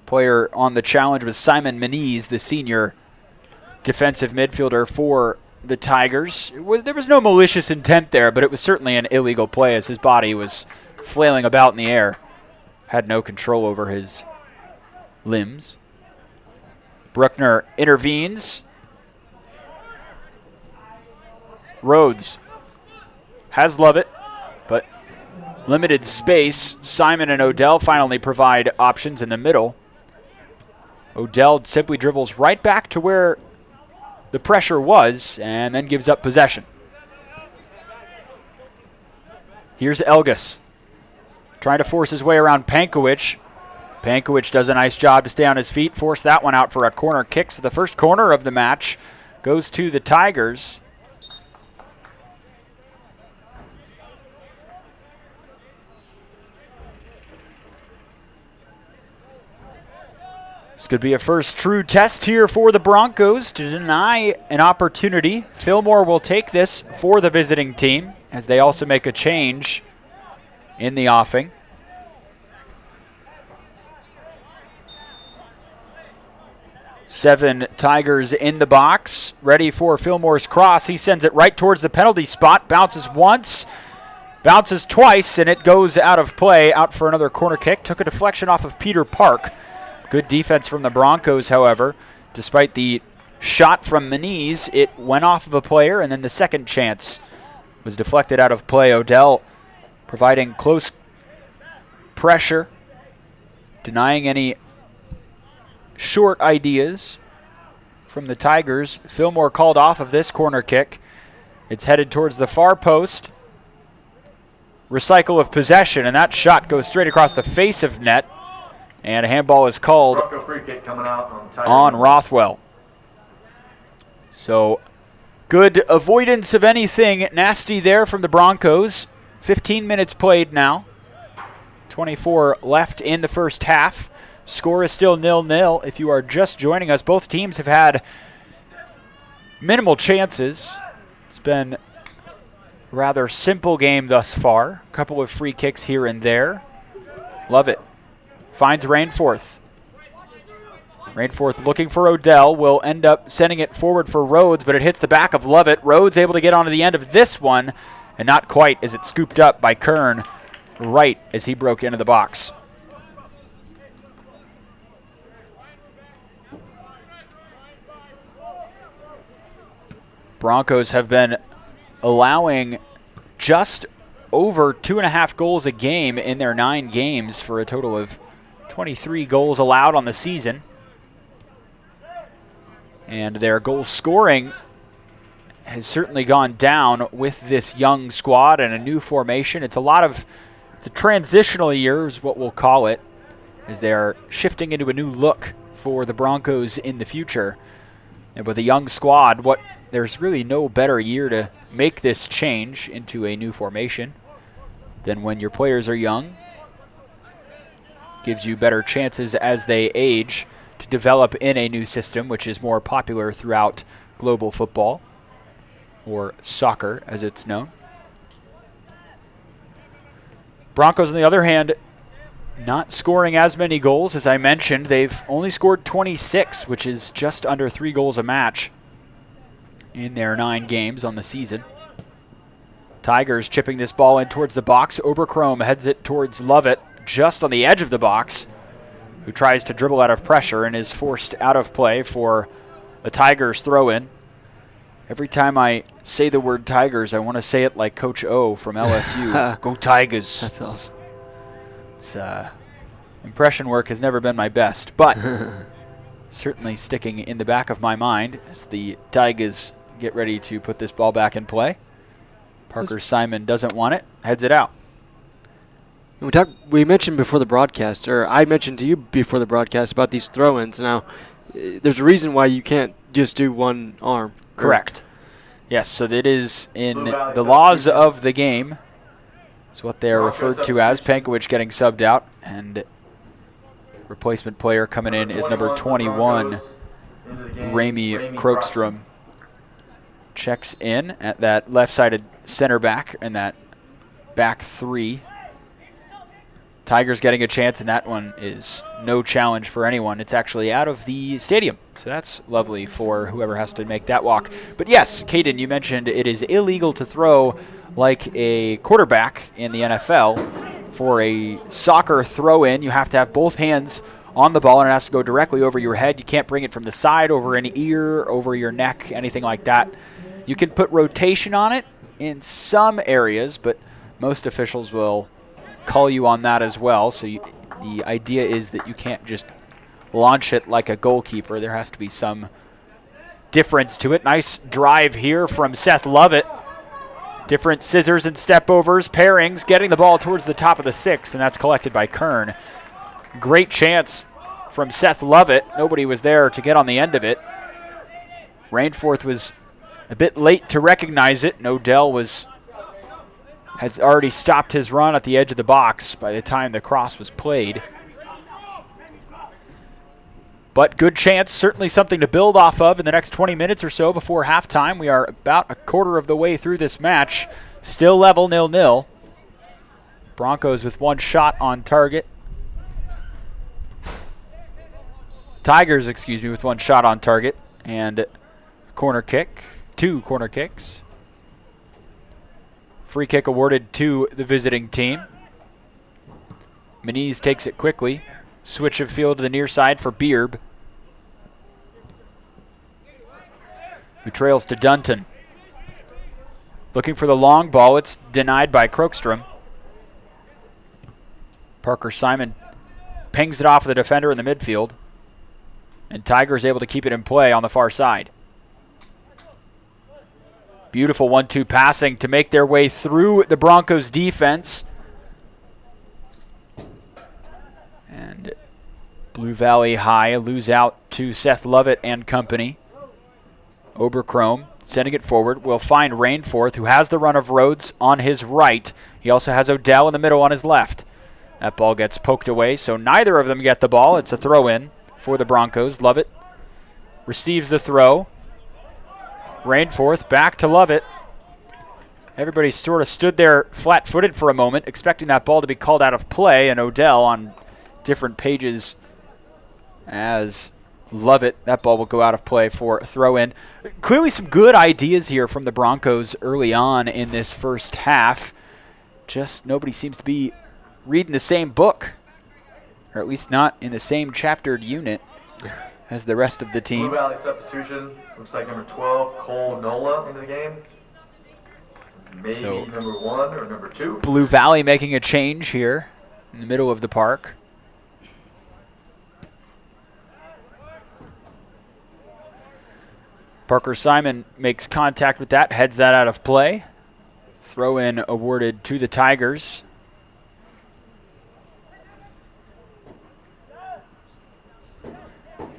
Player on the challenge was Simon Meniz, the senior defensive midfielder for the Tigers. There was no malicious intent there, but it was certainly an illegal play as his body was flailing about in the air. Had no control over his limbs. Bruckner intervenes. Rhodes has Lovett, but limited space. Simon and Odell finally provide options in the middle. Odell simply dribbles right back to where the pressure was and then gives up possession. Here's Elgas trying to force his way around Pankowicz. Pankowicz does a nice job to stay on his feet, force that one out for a corner kick. So the first corner of the match goes to the Tigers. This could be a first true test here for the Broncos to deny an opportunity. Fillmore will take this for the visiting team as they also make a change in the offing. Seven Tigers in the box, ready for Fillmore's cross. He sends it right towards the penalty spot, bounces once, bounces twice, and it goes out of play, out for another corner kick. Took a deflection off of Peter Park. Good defense from the Broncos, however. Despite the shot from Meniz, it went off of a player, and then the second chance was deflected out of play. Odell providing close pressure, denying any short ideas from the Tigers. Fillmore called off of this corner kick. It's headed towards the far post. Recycle of possession, and that shot goes straight across the face of net. And a handball is called Free kick coming out on Rothwell. So good avoidance of anything nasty there from the Broncos. 15 minutes played now. 24 left in the first half. Score is still 0-0. If you are just joining us, both teams have had minimal chances. It's been a rather simple game thus far. A couple of free kicks here and there. Love it. Finds Rainforth. Rainforth looking for Odell. Will end up sending it forward for Rhodes, but it hits the back of Lovett. Rhodes able to get onto the end of this one, and not quite as it's scooped up by Kern right as he broke into the box. Broncos have been allowing just over 2.5 goals a game in their 9 games for a total of 23 goals allowed on the season. And their goal scoring has certainly gone down with this young squad and a new formation. It's a transitional year is what we'll call it, as they're shifting into a new look for the Broncos in the future. And with a young squad, there's really no better year to make this change into a new formation than when your players are young. Gives you better chances as they age to develop in a new system, which is more popular throughout global football, or soccer as it's known. Broncos, on the other hand, not scoring as many goals. As I mentioned, they've only scored 26, which is just under 3 goals a match in their 9 games on the season. Tigers chipping this ball in towards the box. Oberchrome heads it towards Lovett, just on the edge of the box, who tries to dribble out of pressure and is forced out of play for a Tigers throw-in. Every time I say the word Tigers, I want to say it like Coach O from LSU. Go Tigers. That's awesome. It's, impression work has never been my best, but certainly sticking in the back of my mind as the Tigers get ready to put this ball back in play. Parker Simon doesn't want it, heads it out. We mentioned before the broadcast, or I mentioned to you before the broadcast about these throw-ins. Now, there's a reason why you can't just do one arm. Correct. Yes, so that is in the laws of the game. It's what they are referred to as. Pankowicz getting subbed out, and replacement player coming in is number 21, Rami Krokstrom. Checks in at that left-sided center back and that back three. Tigers getting a chance, and that one is no challenge for anyone. It's actually out of the stadium, so that's lovely for whoever has to make that walk. But yes, Caden, you mentioned it is illegal to throw like a quarterback in the NFL. For a soccer throw-in, you have to have both hands on the ball, and it has to go directly over your head. You can't bring it from the side, over an ear, over your neck, anything like that. You can put rotation on it in some areas, but most officials will call you on that as well. So the idea is that you can't just launch it like a goalkeeper. There has to be some difference to it. Nice drive here from Seth Lovett. Different scissors and step-overs, pairings, getting the ball towards the top of the six, and that's collected by Kern. Great chance from Seth Lovett. Nobody was there to get on the end of it. Rainforth was a bit late to recognize it. Odell has already stopped his run at the edge of the box by the time the cross was played. But good chance, certainly something to build off of in the next 20 minutes or so before halftime. We are about a quarter of the way through this match. Still level 0-0. Broncos with one shot on target. Tigers, with one shot on target. And a corner kick. 2 corner kicks. Free kick awarded to the visiting team. Meniz takes it quickly. Switch of field to the near side for Beerb, who trails to Dunton. Looking for the long ball. It's denied by Krokstrom. Parker Simon pings it off the defender in the midfield. And Tigers able to keep it in play on the far side. Beautiful 1-2 passing to make their way through the Broncos defense. And Blue Valley High lose out to Seth Lovett and company. Oberchrome sending it forward. Will find Rainforth, who has the run of Rhodes on his right. He also has Odell in the middle on his left. That ball gets poked away, so neither of them get the ball. It's a throw-in for the Broncos. Lovett receives the throw. Rainforth back to Lovett. Everybody sort of stood there flat-footed for a moment, expecting that ball to be called out of play, and Odell on different pages as Lovett. That ball will go out of play for a throw-in. Clearly some good ideas here from the Broncos early on in this first half. Just nobody seems to be reading the same book, or at least not in the same chaptered unit as the rest of the team. Blue Valley substitution. Looks like number 12, Cole Nola, into the game. Maybe so, number 1 or number 2. Blue Valley making a change here in the middle of the park. Parker Simon makes contact with that, heads that out of play. Throw in awarded to the Tigers.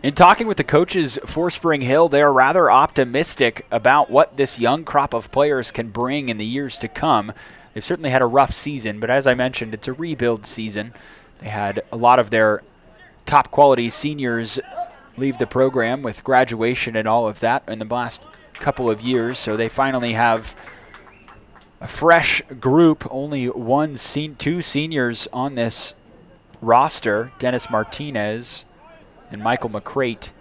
In talking with the coaches for Spring Hill, they are rather optimistic about what this young crop of players can bring in the years to come. They've certainly had a rough season, but as I mentioned, it's a rebuild season. They had a lot of their top quality seniors leave the program with graduation and all of that in the last couple of years, so they finally have a fresh group. Only two seniors on this roster, Dennis Martinez and Michael McCrate,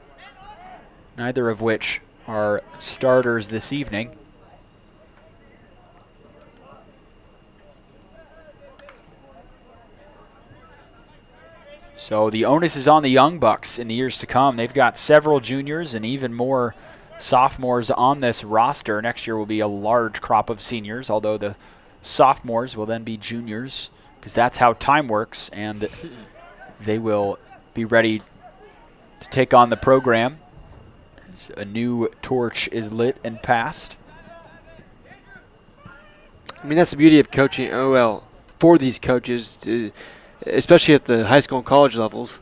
neither of which are starters this evening. So the onus is on the Young Bucks in the years to come. They've got several juniors and even more sophomores on this roster. Next year will be a large crop of seniors, although the sophomores will then be juniors, because that's how time works, and they will be ready to take on the program as a new torch is lit and passed. I mean, that's the beauty of coaching. Oh, well, for these coaches, especially at the high school and college levels,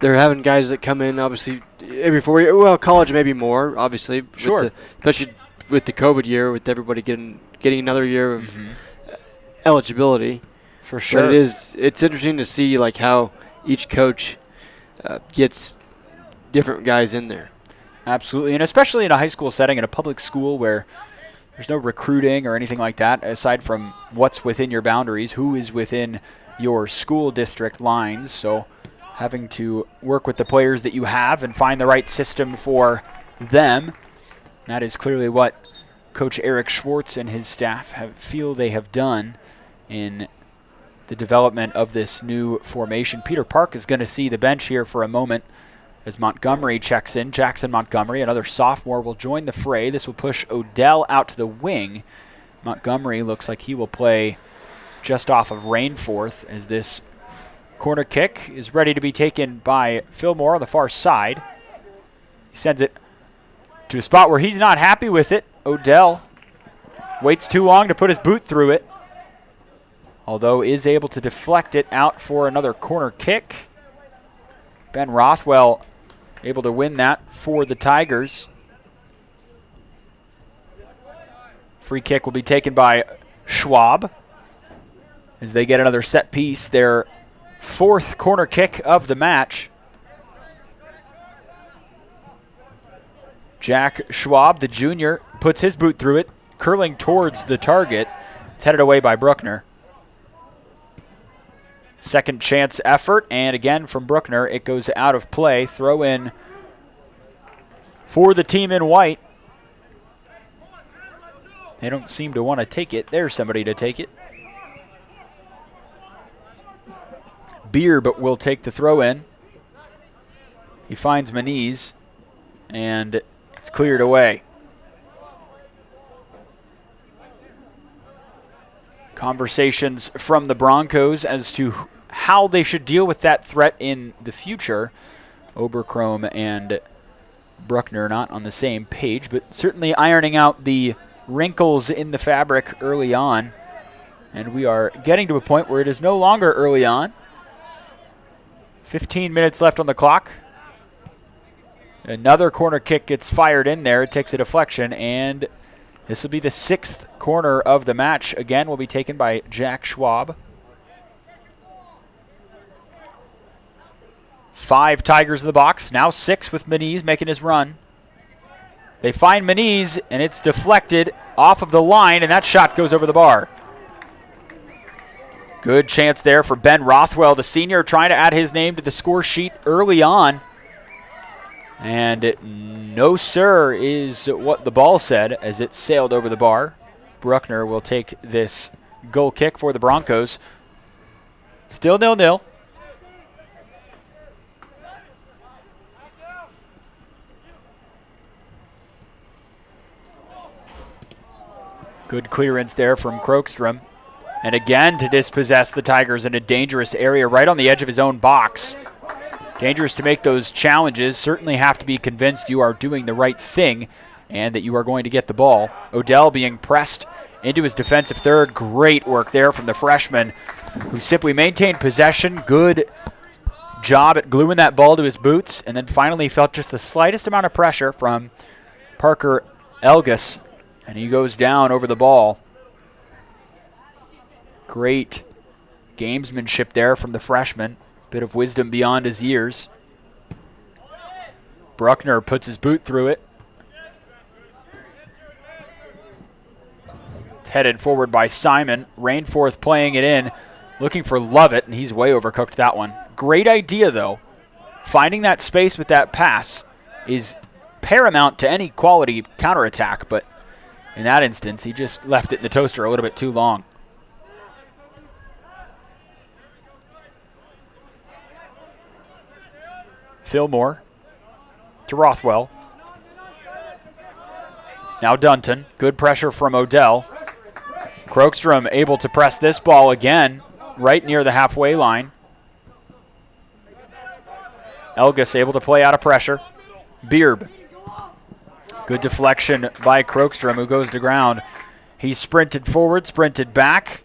they're having guys that come in obviously every 4 years. Well, college maybe more, obviously. Sure. Especially with the COVID year, with everybody getting another year of eligibility. For sure. But it's interesting to see like how each coach gets different guys in there. Absolutely, and especially in a high school setting, in a public school where there's no recruiting or anything like that, aside from what's within your boundaries, who is within your school district lines. So having to work with the players that you have and find the right system for them, that is clearly what Coach Eric Schwartz and his staff feel they have done in the development of this new formation. Peter Park is going to see the bench here for a moment as Montgomery checks in. Jackson Montgomery, another sophomore, will join the fray. This will push Odell out to the wing. Montgomery looks like he will play just off of Rainforth as this corner kick is ready to be taken by Fillmore on the far side. He sends it to a spot where he's not happy with it. Odell waits too long to put his boot through it, although is able to deflect it out for another corner kick. Ben Rothwell able to win that for the Tigers. Free kick will be taken by Schwab as they get another set piece, their fourth corner kick of the match. Jack Schwab, the junior, puts his boot through it, curling towards the target. It's headed away by Bruckner. Second chance effort, and again from Bruckner, it goes out of play. Throw in for the team in white. They don't seem to want to take it. There's somebody to take it. Beerb will take the throw in. He finds Maniz, and it's cleared away. Conversations from the Broncos as to how they should deal with that threat in the future. Oberchrome and Bruckner not on the same page, but certainly ironing out the wrinkles in the fabric early on. And we are getting to a point where it is no longer early on. 15 minutes left on the clock. Another corner kick gets fired in there. It takes a deflection, and this will be the sixth corner of the match. Again, will be taken by Jack Schwab. 5 Tigers in the box, now 6 with Maniz making his run. They find Maniz, and it's deflected off of the line, and that shot goes over the bar. Good chance there for Ben Rothwell, the senior, trying to add his name to the score sheet early on. And no, sir, is what the ball said as it sailed over the bar. Bruckner will take this goal kick for the Broncos. Still 0-0. Good clearance there from Krokstrom. And again to dispossess the Tigers in a dangerous area right on the edge of his own box. Dangerous to make those challenges. Certainly have to be convinced you are doing the right thing and that you are going to get the ball. Odell being pressed into his defensive third. Great work there from the freshman who simply maintained possession. Good job at gluing that ball to his boots, and then finally felt just the slightest amount of pressure from Parker Elgus, and he goes down over the ball. Great gamesmanship there from the freshman. Bit of wisdom beyond his years. Bruckner puts his boot through it. It's headed forward by Simon. Rainforth playing it in, looking for Lovett, and he's way overcooked that one. Great idea, though. Finding that space with that pass is paramount to any quality counterattack, but in that instance, he just left it in the toaster a little bit too long. Fillmore to Rothwell. Now Dunton. Good pressure from Odell. Krokstrom able to press this ball again right near the halfway line. Elgus able to play out of pressure. Beerb. Good deflection by Krokstrom, who goes to ground. He sprinted forward, sprinted back.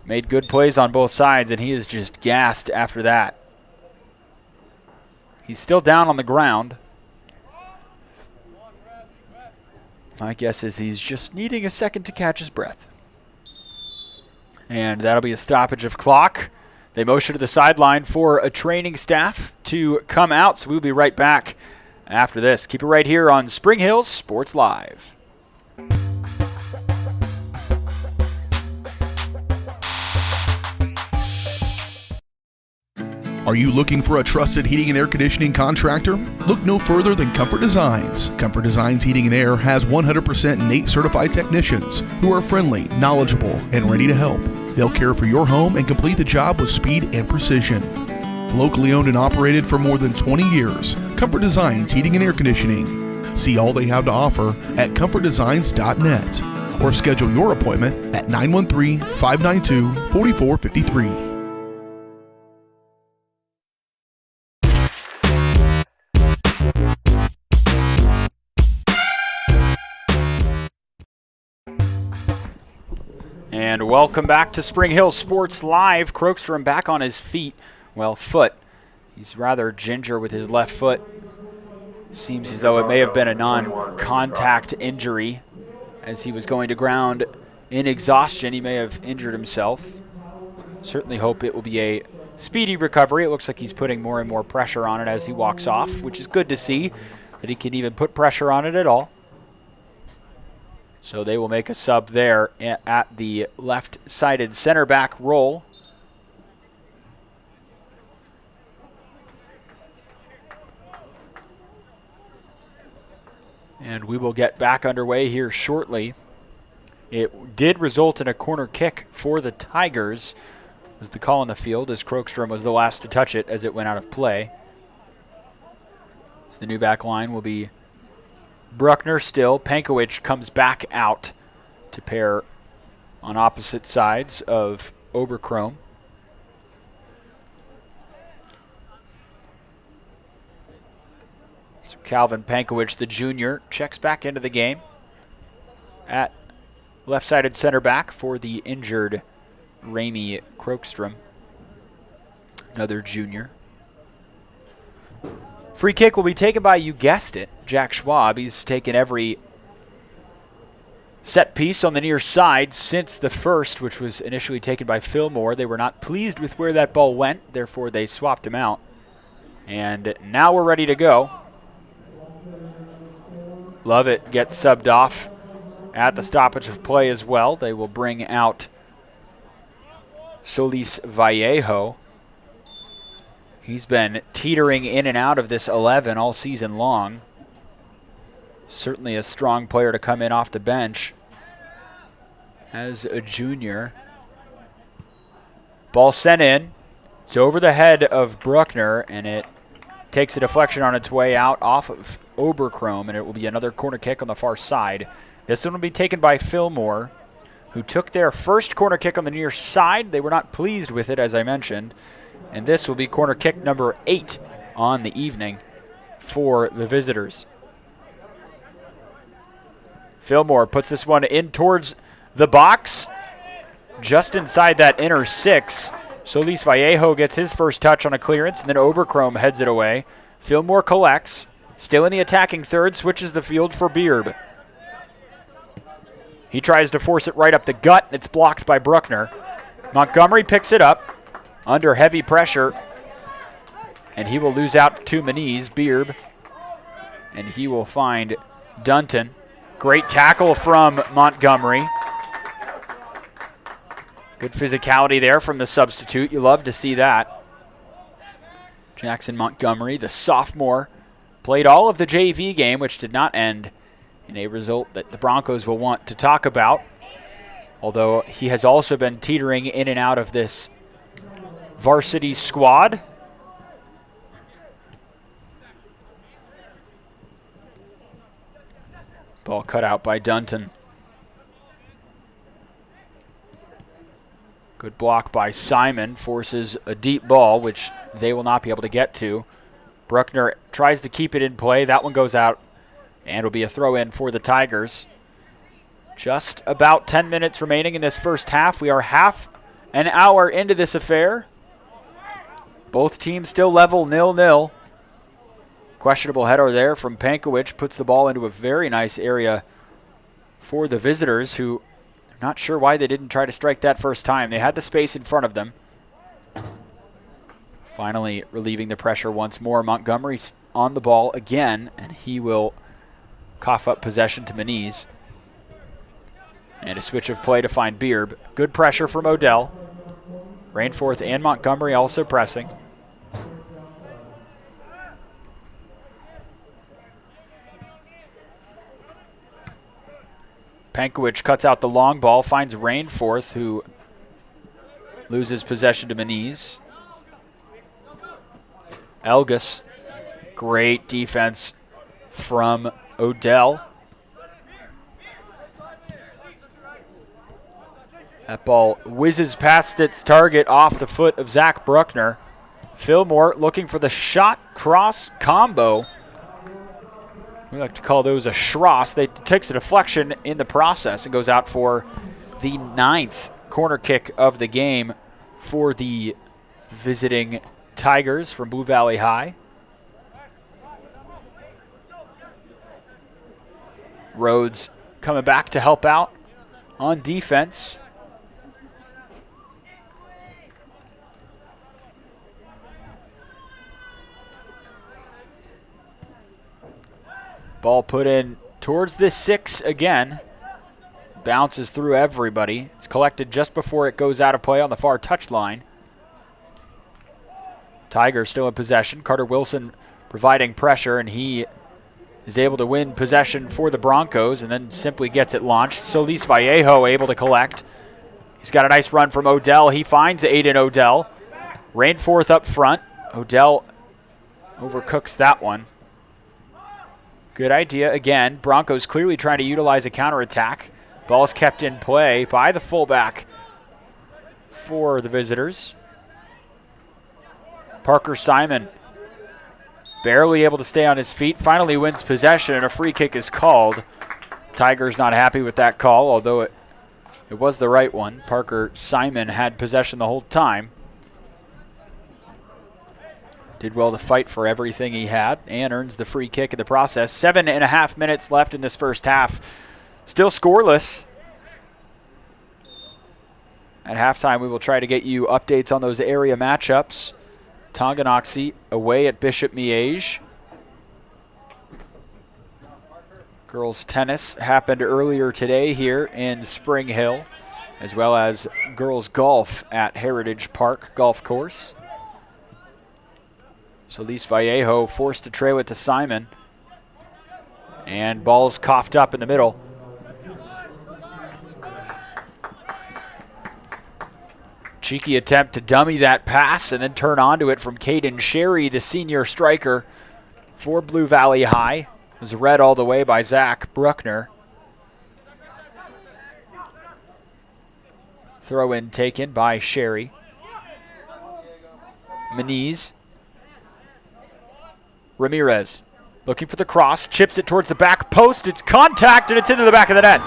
Made good plays on both sides, and he is just gassed after that. He's still down on the ground. My guess is he's just needing a second to catch his breath. And that'll be a stoppage of clock. They motion to the sideline for a training staff to come out, so we'll be right back after this. Keep it right here on Spring Hill Sports Live. Are you looking for a trusted heating and air conditioning contractor? Look no further than Comfort Designs. Comfort Designs Heating and Air has 100% NATE certified technicians who are friendly, knowledgeable, and ready to help. They'll care for your home and complete the job with speed and precision. Locally owned and operated for more than 20 years, Comfort Designs Heating and Air Conditioning. See all they have to offer at comfortdesigns.net or schedule your appointment at 913-592-4453. And welcome back to Spring Hill Sports Live. Krokstrom back on his feet. Well, foot. He's rather ginger with his left foot. Seems as though it may have been a non-contact injury. As he was going to ground in exhaustion, he may have injured himself. Certainly hope it will be a speedy recovery. It looks like he's putting more and more pressure on it as he walks off, which is good to see that he can even put pressure on it at all. So they will make a sub there at the left-sided center back role. And we will get back underway here shortly. It did result in a corner kick for the Tigers, was the call on the field, as Krokstrom was the last to touch it as it went out of play. So the new back line will be Bruckner still. Pankowicz comes back out to pair on opposite sides of Oberkrom. So Calvin Pankowicz, the junior, checks back into the game at left-sided center back for the injured Rami Krokstrom, another junior. Free kick will be taken by, you guessed it, Jack Schwab. He's taken every set piece on the near side since the first, which was initially taken by Fillmore. They were not pleased with where that ball went, therefore they swapped him out. And now we're ready to go. Lovett gets subbed off at the stoppage of play as well. They will bring out Solis Vallejo. He's been teetering in and out of this 11 all season long. Certainly a strong player to come in off the bench as a junior. Ball sent in. It's over the head of Bruckner, and it takes a deflection on its way out off of Oberkrom, and it will be another corner kick on the far side. This one will be taken by Fillmore, who took their first corner kick on the near side. They were not pleased with it, as I mentioned. And this will be corner kick number 8 on the evening for the visitors. Fillmore puts this one in towards the box, just inside that inner 6. Solis Vallejo gets his first touch on a clearance, and then Oberkrom heads it away. Fillmore collects, still in the attacking third, switches the field for Beerb. He tries to force it right up the gut, and it's blocked by Bruckner. Montgomery picks it up under heavy pressure, and he will lose out to Maniz, Beerb, and he will find Dunton. Great tackle from Montgomery. Good physicality there from the substitute. You love to see that. Jackson Montgomery, the sophomore, played all of the JV game, which did not end in a result that the Broncos will want to talk about, although he has also been teetering in and out of this varsity squad. Ball cut out by Dunton. Good block by Simon, forces a deep ball, which they will not be able to get to. Bruckner tries to keep it in play. That one goes out, and will be a throw-in for the Tigers. Just about 10 minutes remaining in this first half. We are half an hour into this affair. Both teams still level 0-0. Questionable header there from Pankowicz puts the ball into a very nice area for the visitors, who are not sure why they didn't try to strike that first time. They had the space in front of them. Finally relieving the pressure once more. Montgomery's on the ball again, and he will cough up possession to Moniz. And a switch of play to find Beerb. Good pressure from Odell. Rainforth and Montgomery also pressing. Pankowicz cuts out the long ball, finds Rainforth, who loses possession to Moniz. Elgus, great defense from Odell. That ball whizzes past its target off the foot of Zach Bruckner. Fillmore looking for the shot cross combo. We like to call those a schross. They takes a deflection in the process and goes out for the 9th corner kick of the game for the visiting Tigers from Blue Valley High. Rhodes coming back to help out on defense. Ball put in towards the 6 again. Bounces through everybody. It's collected just before it goes out of play on the far touchline. Tigers still in possession. Carter Wilson providing pressure, and he is able to win possession for the Broncos and then simply gets it launched. Solis Vallejo able to collect. He's got a nice run from Odell. He finds Aiden Odell. Rainforth up front. Odell overcooks that one. Good idea again. Broncos clearly trying to utilize a counterattack. Ball's kept in play by the fullback for the visitors. Parker Simon barely able to stay on his feet. Finally wins possession, and a free kick is called. Tigers not happy with that call, although it was the right one. Parker Simon had possession the whole time. Did well to fight for everything he had and earns the free kick in the process. 7.5 minutes left in this first half. Still scoreless. At halftime, we will try to get you updates on those area matchups. Tonganoxie away at Bishop Miege. Girls tennis happened earlier today here in Spring Hill, as well as girls golf at Heritage Park Golf Course. Solis Vallejo forced to trail it to Simon. And ball's coughed up in the middle. Cheeky attempt to dummy that pass and then turn onto it from Caden Sherry, the senior striker for Blue Valley High. It was read all the way by Zach Bruckner. Throw in taken by Sherry. Moniz. Ramirez looking for the cross, chips it towards the back post. It's contact, and it's into the back of the net.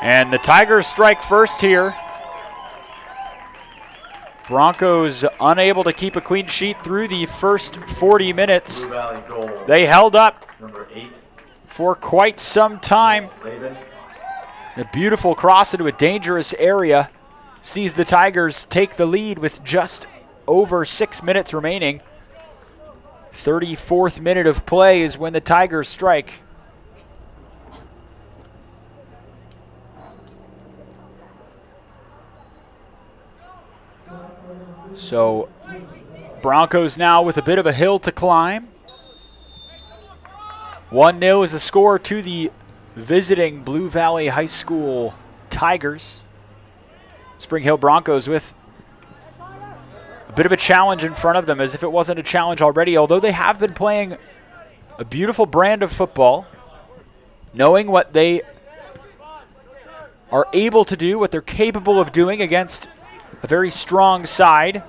And the Tigers strike first here. Broncos unable to keep a clean sheet through the first 40 minutes. They held up for quite some time. A beautiful cross into a dangerous area sees the Tigers take the lead with just over 6 minutes remaining. 34th minute of play is when the Tigers strike. So Broncos now with a bit of a hill to climb. 1-0 is the score to the visiting Blue Valley High School Tigers. Spring Hill Broncos with a bit of a challenge in front of them, as if it wasn't a challenge already, although they have been playing a beautiful brand of football, knowing what they are able to do, what they're capable of doing against a very strong side.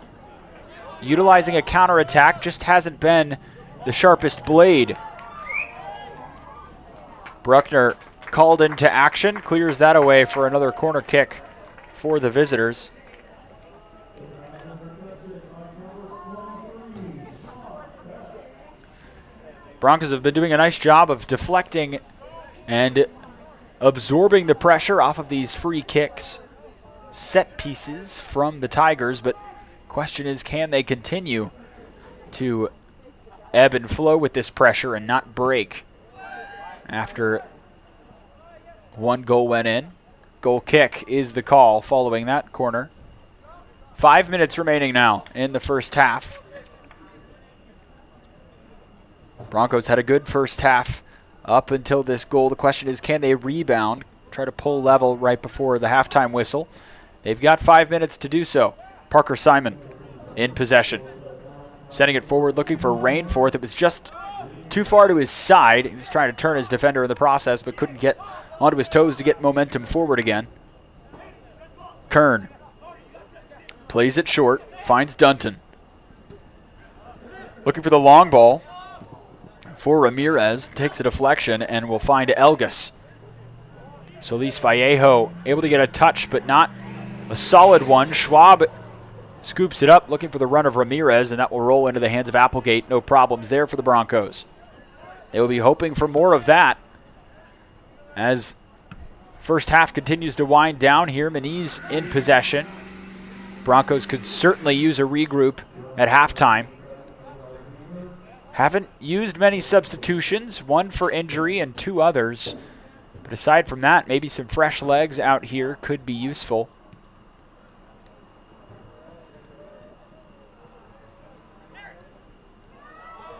Utilizing a counterattack just hasn't been the sharpest blade. Bruckner called into action, clears that away for another corner kick for the visitors. Broncos have been doing a nice job of deflecting and absorbing the pressure off of these free kicks, set pieces from the Tigers, but question is, can they continue to ebb and flow with this pressure and not break after one goal went in? Goal kick is the call following that corner. 5 minutes remaining now in the first half. Broncos had a good first half up until this goal. The question is, can they rebound, try to pull level right before the halftime whistle? They've got 5 minutes to do so. Parker Simon in possession. Sending it forward, looking for Rainforth. It was just too far to his side. He was trying to turn his defender in the process, but couldn't get onto his toes to get momentum forward again. Kern plays it short, finds Dunton. Looking for the long ball for Ramirez. Takes a deflection and will find Elgas. Solis Vallejo able to get a touch, but not a solid one. Schwab scoops it up, looking for the run of Ramirez, and that will roll into the hands of Applegate. No problems there for the Broncos. They will be hoping for more of that as first half continues to wind down here. Maniz in possession. Broncos could certainly use a regroup at halftime. Haven't used many substitutions, one for injury and two others. But aside from that, maybe some fresh legs out here could be useful.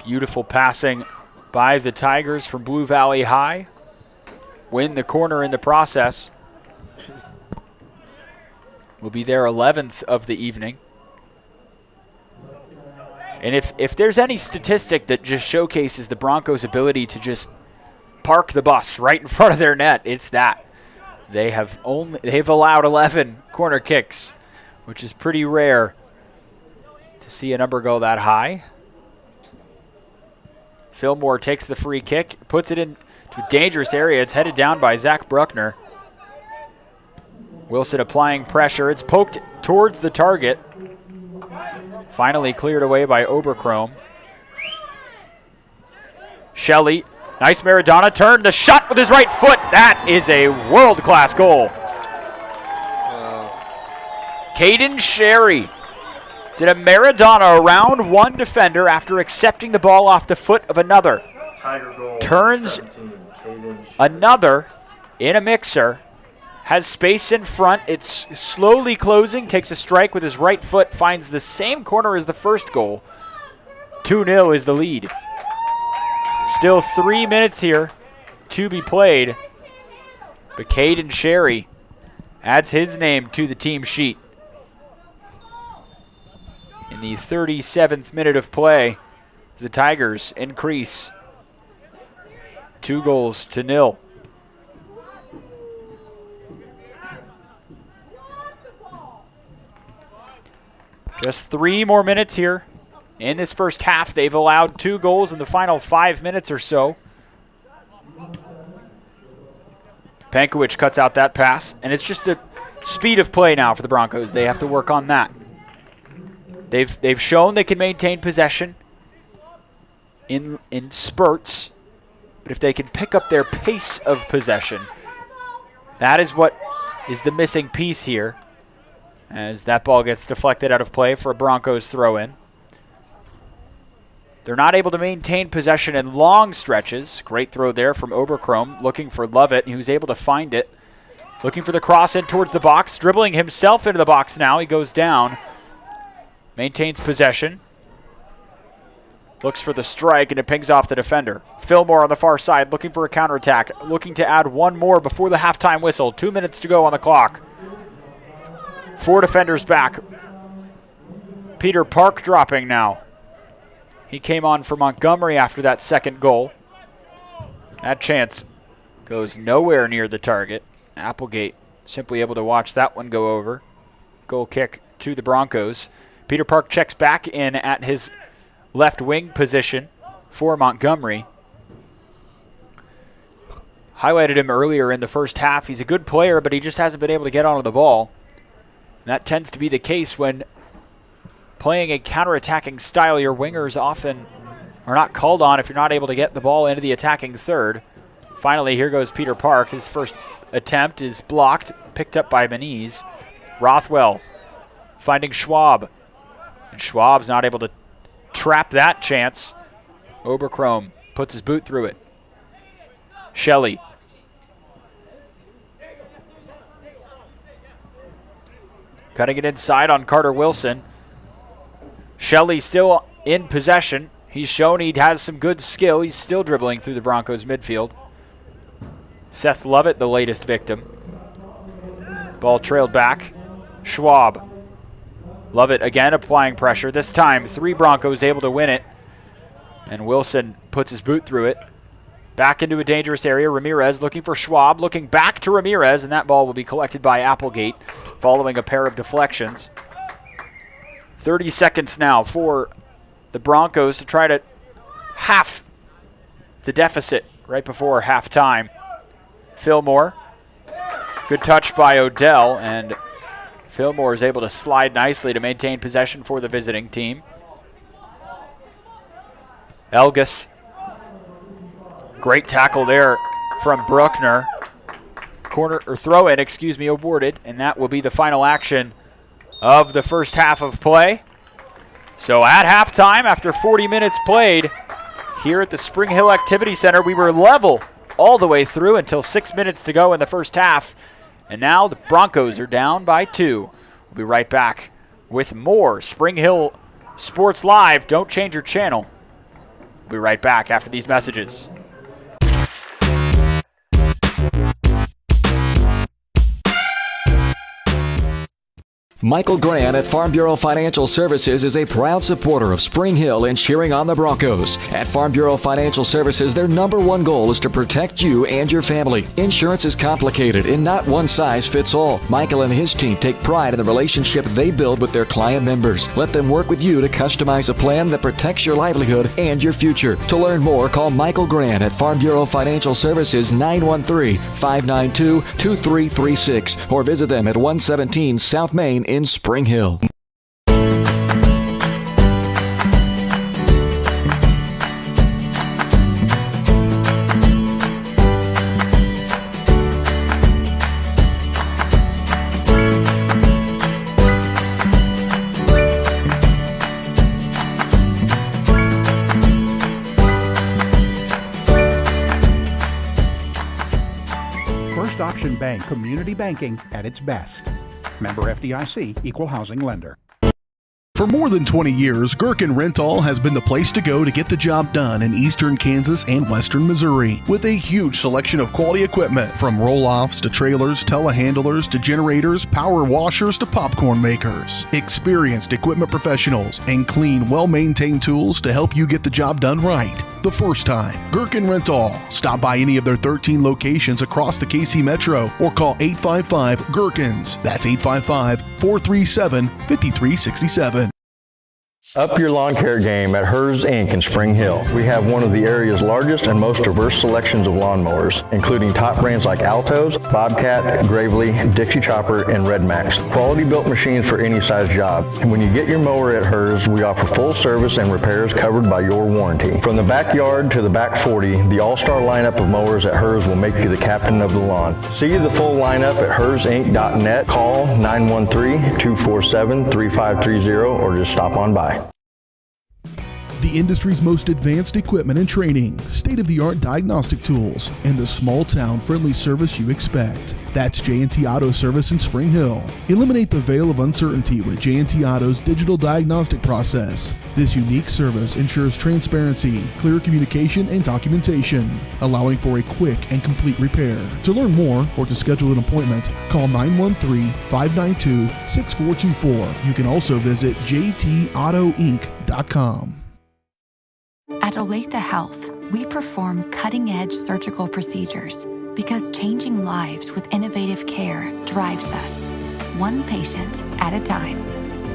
Beautiful passing by the Tigers from Blue Valley High. Win the corner in the process. Will be their 11th of the evening. And if there's any statistic that just showcases the Broncos' ability to just park the bus right in front of their net, it's that. They've allowed 11 corner kicks, which is pretty rare to see a number go that high. Fillmore takes the free kick, puts it into a dangerous area. It's headed down by Zach Bruckner. Wilson applying pressure. It's poked towards the target. Finally cleared away by Oberchrome. Shelley, nice Maradona turn. The shot with his right foot. That is a world-class goal. Caden Sherry did a Maradona around one defender after accepting the ball off the foot of another. Turns another in a mixer. Has space in front. It's slowly closing. Takes a strike with his right foot. Finds the same corner as the first goal. 2-0 is the lead. Still 3 minutes here to be played. But Caden Sherry adds his name to the team sheet. In the 37th minute of play, the Tigers increase 2-0. Just 3 more minutes here. In this first half, they've allowed 2 goals in the final 5 minutes or so. Pankowicz cuts out that pass, and it's just the speed of play now for the Broncos. They have to work on that. They've shown they can maintain possession in spurts, but if they can pick up their pace of possession, that is what is the missing piece here, as that ball gets deflected out of play for a Broncos throw-in. They're not able to maintain possession in long stretches. Great throw there from Oberchrome, looking for Lovett, who was able to find it. Looking for the cross in towards the box, dribbling himself into the box now. He goes down. Maintains possession. Looks for the strike, and it pings off the defender. Fillmore on the far side, looking for a counterattack. Looking to add one more before the halftime whistle. 2 minutes to go on the clock. 4 defenders back. Peter Park dropping now. He came on for Montgomery after that second goal. That chance goes nowhere near the target. Applegate simply able to watch that one go over. Goal kick to the Broncos. Peter Park checks back in at his left wing position for Montgomery. Highlighted him earlier in the first half. He's a good player, but he just hasn't been able to get onto the ball. And that tends to be the case when playing a counterattacking style. Your wingers often are not called on if you're not able to get the ball into the attacking third. Finally, here goes Peter Park. His first attempt is blocked, picked up by Beniz. Rothwell finding Schwab. And Schwab's not able to trap that chance. Oberkrom puts his boot through it. Shelley. Cutting it inside on Carter Wilson. Shelley still in possession. He's shown he has some good skill. He's still dribbling through the Broncos midfield. Seth Lovett, the latest victim. Ball trailed back. Schwab. Lovett again applying pressure. This time, 3 Broncos able to win it. And Wilson puts his boot through it. Back into a dangerous area. Ramirez looking for Schwab. Looking back to Ramirez. And that ball will be collected by Applegate following a pair of deflections. 30 seconds now for the Broncos to try to half the deficit right before halftime. Fillmore. Good touch by Odell, and Fillmore is able to slide nicely to maintain possession for the visiting team. Elgus. Great tackle there from Bruckner. Corner or throw in, awarded, and that will be the final action of the first half of play. So at halftime, after 40 minutes played here at the Spring Hill Activity Center, we were level all the way through until 6 minutes to go in the first half. And now the Broncos are down by 2. We'll be right back with more Spring Hill Sports Live. Don't change your channel. We'll be right back after these messages. Michael Grant at Farm Bureau Financial Services is a proud supporter of Spring Hill and cheering on the Broncos. At Farm Bureau Financial Services, their #1 goal is to protect you and your family. Insurance is complicated and not one size fits all. Michael and his team take pride in the relationship they build with their client members. Let them work with you to customize a plan that protects your livelihood and your future. To learn more, call Michael Grant at Farm Bureau Financial Services 913-592-2336 or visit them at 117 South Main in Spring Hill. First Auction Bank, community banking at its best. Member FDIC, Equal Housing Lender. For more than 20 years, Gherkin Rental has been the place to go to get the job done in eastern Kansas and western Missouri. With a huge selection of quality equipment, from roll-offs to trailers, telehandlers to generators, power washers to popcorn makers. Experienced equipment professionals and clean, well-maintained tools to help you get the job done right the first time. Gherkin Rental. Stop by any of their 13 locations across the KC Metro or call 855-GHERKINS. That's 855-437-5367. Up your lawn care game at Hers Inc. in Spring Hill. We have one of the area's largest and most diverse selections of lawnmowers, including top brands like Altos, Bobcat, Gravely, Dixie Chopper, and Red Max. Quality built machines for any size job. And when you get your mower at Hers, we offer full service and repairs covered by your warranty. From the backyard to the back 40, the all-star lineup of mowers at Hers will make you the captain of the lawn. See the full lineup at hersinc.net. Call 913-247-3530 or just stop on by. The industry's most advanced equipment and training, state-of-the-art diagnostic tools, and the small-town friendly service you expect. That's J&T Auto Service in Spring Hill. Eliminate the veil of uncertainty with J&T Auto's digital diagnostic process. This unique service ensures transparency, clear communication, and documentation, allowing for a quick and complete repair. To learn more or to schedule an appointment, call 913-592-6424. You can also visit jtautoinc.com. At Olathe Health, we perform cutting-edge surgical procedures because changing lives with innovative care drives us, one patient at a time.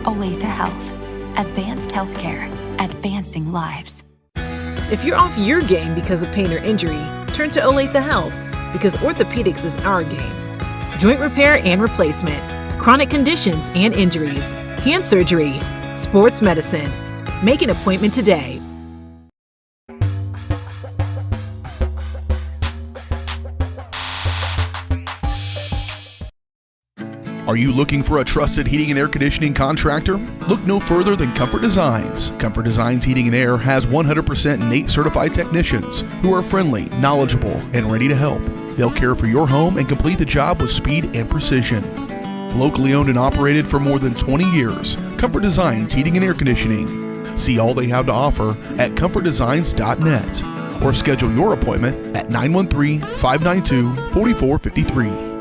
Olathe Health. Advanced healthcare. Advancing lives. If you're off your game because of pain or injury, turn to Olathe Health because orthopedics is our game. Joint repair and replacement, chronic conditions and injuries, hand surgery, sports medicine. Make an appointment today. Are you looking for a trusted heating and air conditioning contractor? Look no further than Comfort Designs. Comfort Designs Heating and Air has 100% NATE certified technicians who are friendly, knowledgeable, and ready to help. They'll care for your home and complete the job with speed and precision. Locally owned and operated for more than 20 years, Comfort Designs Heating and Air Conditioning. See all they have to offer at comfortdesigns.net or schedule your appointment at 913-592-4453.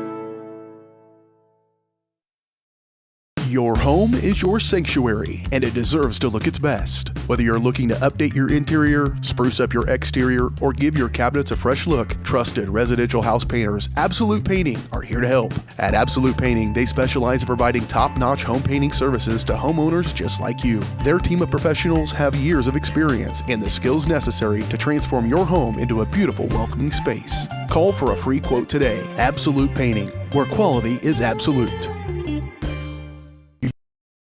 Your home is your sanctuary, and it deserves to look its best. Whether you're looking to update your interior, spruce up your exterior, or give your cabinets a fresh look, trusted residential house painters Absolute Painting are here to help. At Absolute Painting, they specialize in providing top-notch home painting services to homeowners just like you. Their team of professionals have years of experience and the skills necessary to transform your home into a beautiful, welcoming space. Call for a free quote today. Absolute Painting, where quality is absolute.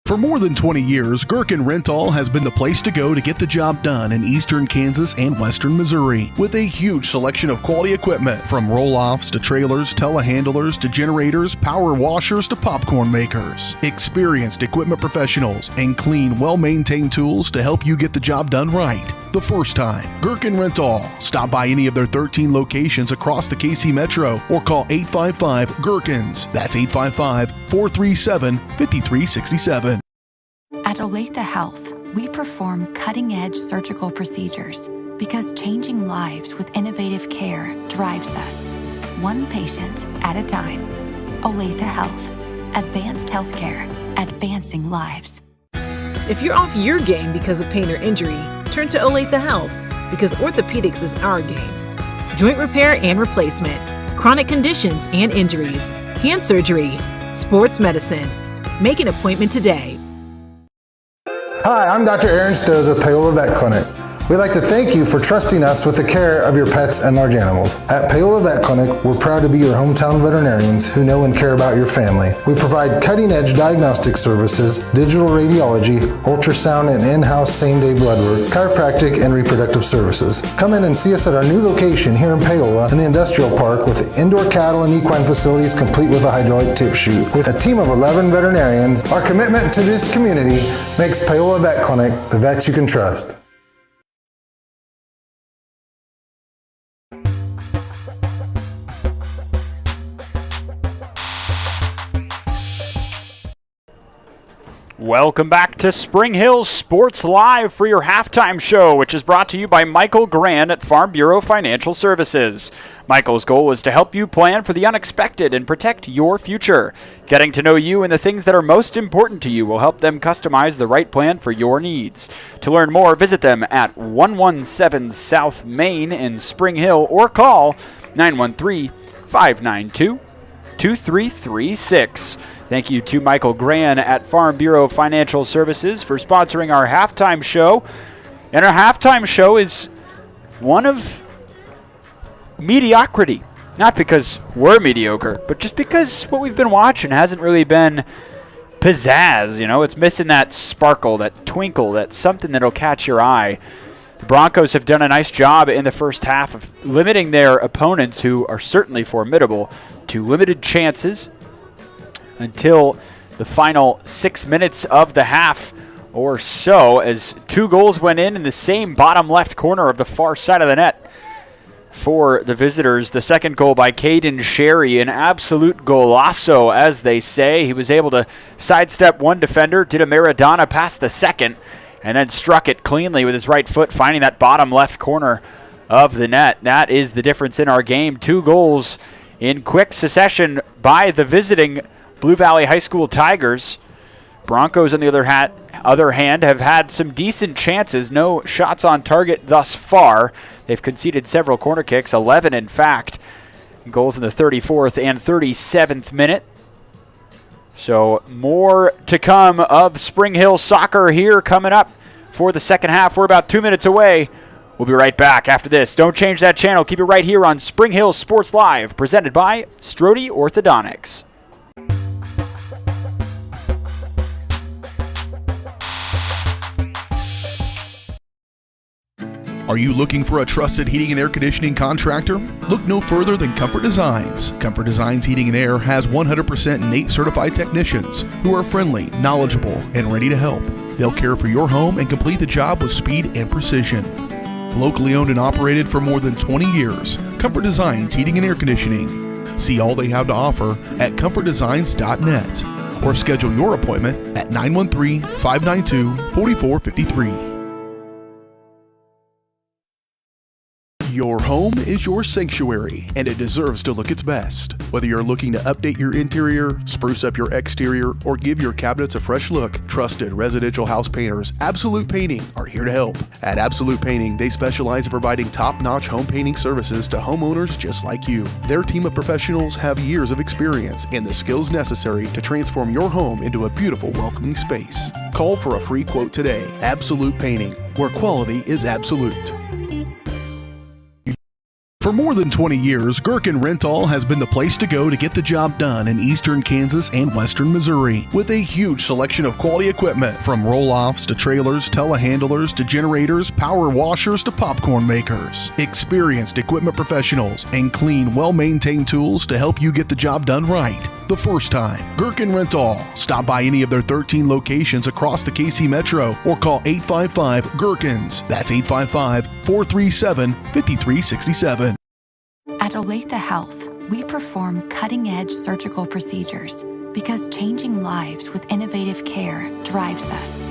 For more than 20 years, Gherkin Rental has been the place to go to get the job done in eastern Kansas and western Missouri. With a huge selection of quality equipment, from roll-offs to trailers, telehandlers to generators, power washers to popcorn makers. Experienced equipment professionals and clean, well-maintained tools to help you get the job done right the first time. Gherkin Rental. Stop by any of their 13 locations across the KC Metro or call 855-GHERKINS. That's 855-437-5367. At Olathe Health, we perform cutting-edge surgical procedures because changing lives with innovative care drives us, one patient at a time. Olathe Health. Advanced healthcare. Advancing lives. If you're off your game because of pain or injury, turn to Olathe Health because orthopedics is our game. Joint repair and replacement, chronic conditions and injuries, hand surgery, sports medicine. Make an appointment today. Hi, I'm Dr. Aaron Stoes with Paola Vet Clinic. We'd like to thank you for trusting us with the care of your pets and large animals. At Paola Vet Clinic, we're proud to be your hometown veterinarians who know and care about your family. We provide cutting-edge diagnostic services, digital radiology, ultrasound, and in-house same-day blood work, chiropractic, and reproductive services. Come in and see us at our new location here in Paola in the Industrial Park with indoor cattle and equine facilities complete with a hydraulic tip chute. With a team of 11 veterinarians, our commitment to this community makes Paola Vet Clinic the vets you can trust. Welcome back to Spring Hill Sports Live for your halftime show, which is brought to you by Michael Gran at Farm Bureau Financial Services. Michael's goal is to help you plan for the unexpected and protect your future. Getting to know you and the things that are most important to you will help them customize the right plan for your needs. To learn more, visit them at 117 South Main in Spring Hill or call 913-592-2336. Thank you to Michael Gran at Farm Bureau Financial Services for sponsoring our halftime show. And our halftime show is one of mediocrity. Not because we're mediocre, but just because what we've been watching hasn't really been pizzazz. You know, it's missing that sparkle, that twinkle, that something that'll catch your eye. The Broncos have done a nice job in the first half of limiting their opponents, who are certainly formidable, to limited chances until the final 6 minutes of the half or so, as two goals went in the same bottom left corner of the far side of the net for the visitors. The second goal by Caden Sherry, an absolute golazo, as they say. He was able to sidestep one defender, did a Maradona past the second, and then struck it cleanly with his right foot, finding that bottom left corner of the net. That is the difference in our game. Two goals in quick succession by the visiting Blue Valley High School Tigers. Broncos, on the other hand, have had some decent chances. No shots on target thus far. They've conceded several corner kicks, 11 in fact. Goals in the 34th and 37th minute. So more to come of Spring Hill soccer here coming up for the second half. We're about 2 minutes away. We'll be right back after this. Don't change that channel. Keep it right here on Spring Hill Sports Live, presented by Strode Orthodontics. Are you looking for a trusted heating and air conditioning contractor? Look no further than Comfort Designs. Comfort Designs Heating and Air has 100% NATE certified technicians who are friendly, knowledgeable, and ready to help. They'll care for your home and complete the job with speed and precision. Locally owned and operated for more than 20 years, Comfort Designs Heating and Air Conditioning. See all they have to offer at comfortdesigns.net or schedule your appointment at 913-592-4453. Your home is your sanctuary, and it deserves to look its best. Whether you're looking to update your interior, spruce up your exterior, or give your cabinets a fresh look, trusted residential house painters Absolute Painting are here to help. At Absolute Painting, they specialize in providing top-notch home painting services to homeowners just like you. Their team of professionals have years of experience and the skills necessary to transform your home into a beautiful, welcoming space. Call for a free quote today. Absolute Painting, where quality is absolute. For more than 20 years, Gherkin Rental has been the place to go to get the job done in eastern Kansas and western Missouri. With a huge selection of quality equipment, from roll-offs to trailers, telehandlers to generators, power washers to popcorn makers. Experienced equipment professionals and clean, well-maintained tools to help you get the job done right the first time. Gherkin Rental. Stop by any of their 13 locations across the KC Metro or call 855-GHERKINS. That's 855-437-5367. At Olathe Health, we perform cutting-edge surgical procedures because changing lives with innovative care drives us,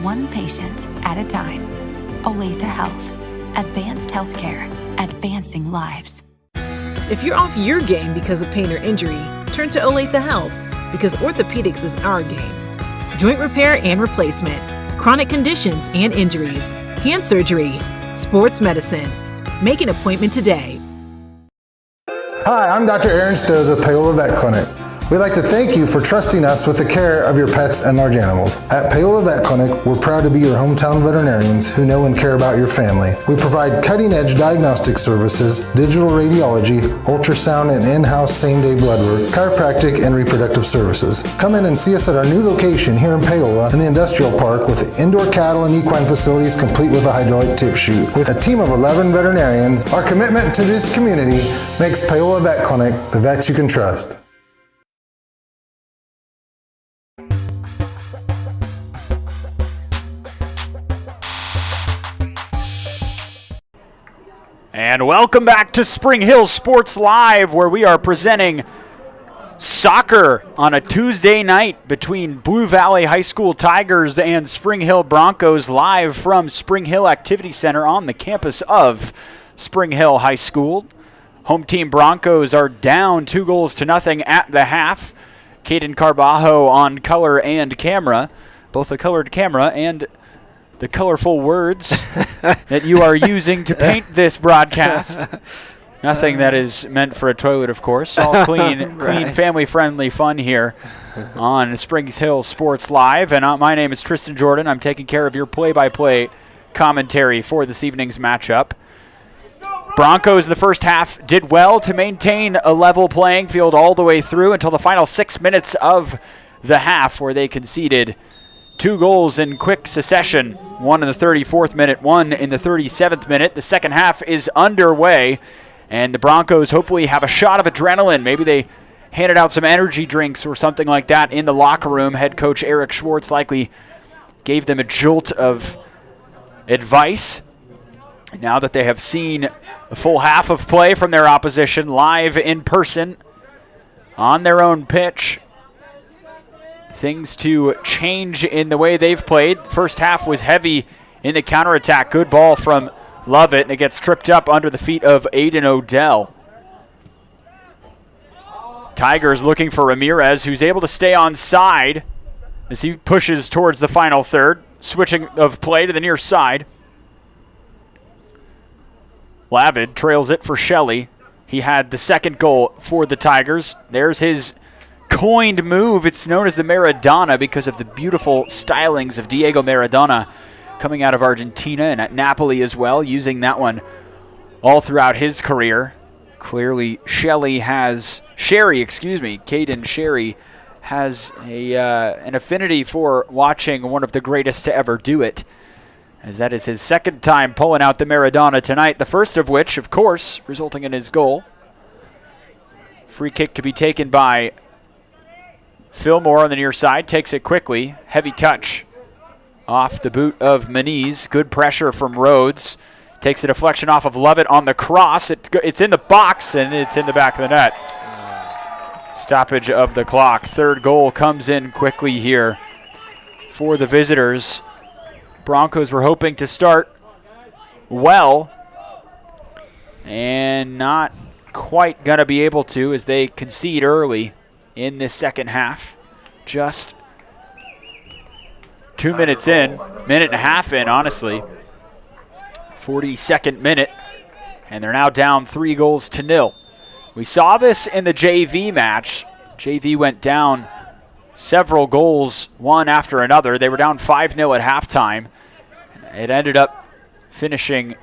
one patient at a time. Olathe Health. Advanced healthcare. Advancing lives. If you're off your game because of pain or injury, turn to Olathe Health because orthopedics is our game. Joint repair and replacement, chronic conditions and injuries, hand surgery, sports medicine. Make an appointment today. Hi, I'm Dr. Aaron Stoes with Paola Vet Clinic. We'd like to thank you for trusting us with the care of your pets and large animals. At Paola Vet Clinic, we're proud to be your hometown veterinarians who know and care about your family. We provide cutting-edge diagnostic services, digital radiology, ultrasound, and in-house same-day blood work, chiropractic, and reproductive services. Come in and see us at our new location here in Paola in the Industrial Park with indoor cattle and equine facilities complete with a hydraulic tip chute. With a team of 11 veterinarians, our commitment to this community makes Paola Vet Clinic the vets you can trust. And welcome back to Spring Hill Sports Live, where we are presenting soccer on a Tuesday night between Blue Valley High School Tigers and Spring Hill Broncos, live from Spring Hill Activity Center on the campus of Spring Hill High School. Home team Broncos are down 2-0 at the half. Caden Carbajo on color and camera, both the colored camera and the colorful words that you are using to paint this broadcast. Nothing that is meant for a toilet, of course. All clean, clean, family-friendly fun here on Spring Hill Sports Live. And my name is Tristan Jordan. I'm taking care of your play-by-play commentary for this evening's matchup. Broncos in the first half did well to maintain a level playing field all the way through until the final 6 minutes of the half, where they conceded 2 goals in quick succession, one in the 34th minute, one in the 37th minute. The second half is underway, and the Broncos hopefully have a shot of adrenaline. Maybe they handed out some energy drinks or something like that in the locker room. Head coach Eric Schwartz likely gave them a jolt of advice. Now that they have seen a full half of play from their opposition live in person on their own pitch, things to change in the way they've played. First half was heavy in the counterattack. Good ball from Lovett, and it gets tripped up under the feet of Aiden Odell. Tigers looking for Ramirez, who's able to stay on side as he pushes towards the final third. Switching of play to the near side. Lavid trails it for Shelley. He had the second goal for the Tigers. There's his coined move. It's known as the Maradona because of the beautiful stylings of Diego Maradona coming out of Argentina and at Napoli as well, using that one all throughout his career. Clearly, Caden Sherry has an affinity for watching one of the greatest to ever do it. as that is his second time pulling out the Maradona tonight, the first of which, of course, resulting in his goal. Free kick to be taken by Fillmore on the near side, takes it quickly. Heavy touch off the boot of Maniz. Good pressure from Rhodes. Takes a deflection off of Lovett on the cross. It's in the box, and it's in the back of the net. Stoppage of the clock. Third goal comes in quickly here for the visitors. Broncos were hoping to start well, and not quite going to be able to as they concede early in this second half. Just 2 minutes in, minute and a half in, honestly. 42nd minute, and they're now down 3-0. We saw this in the JV match. JV went down several goals, one after another. They were down 5-0 at halftime. It ended up finishing,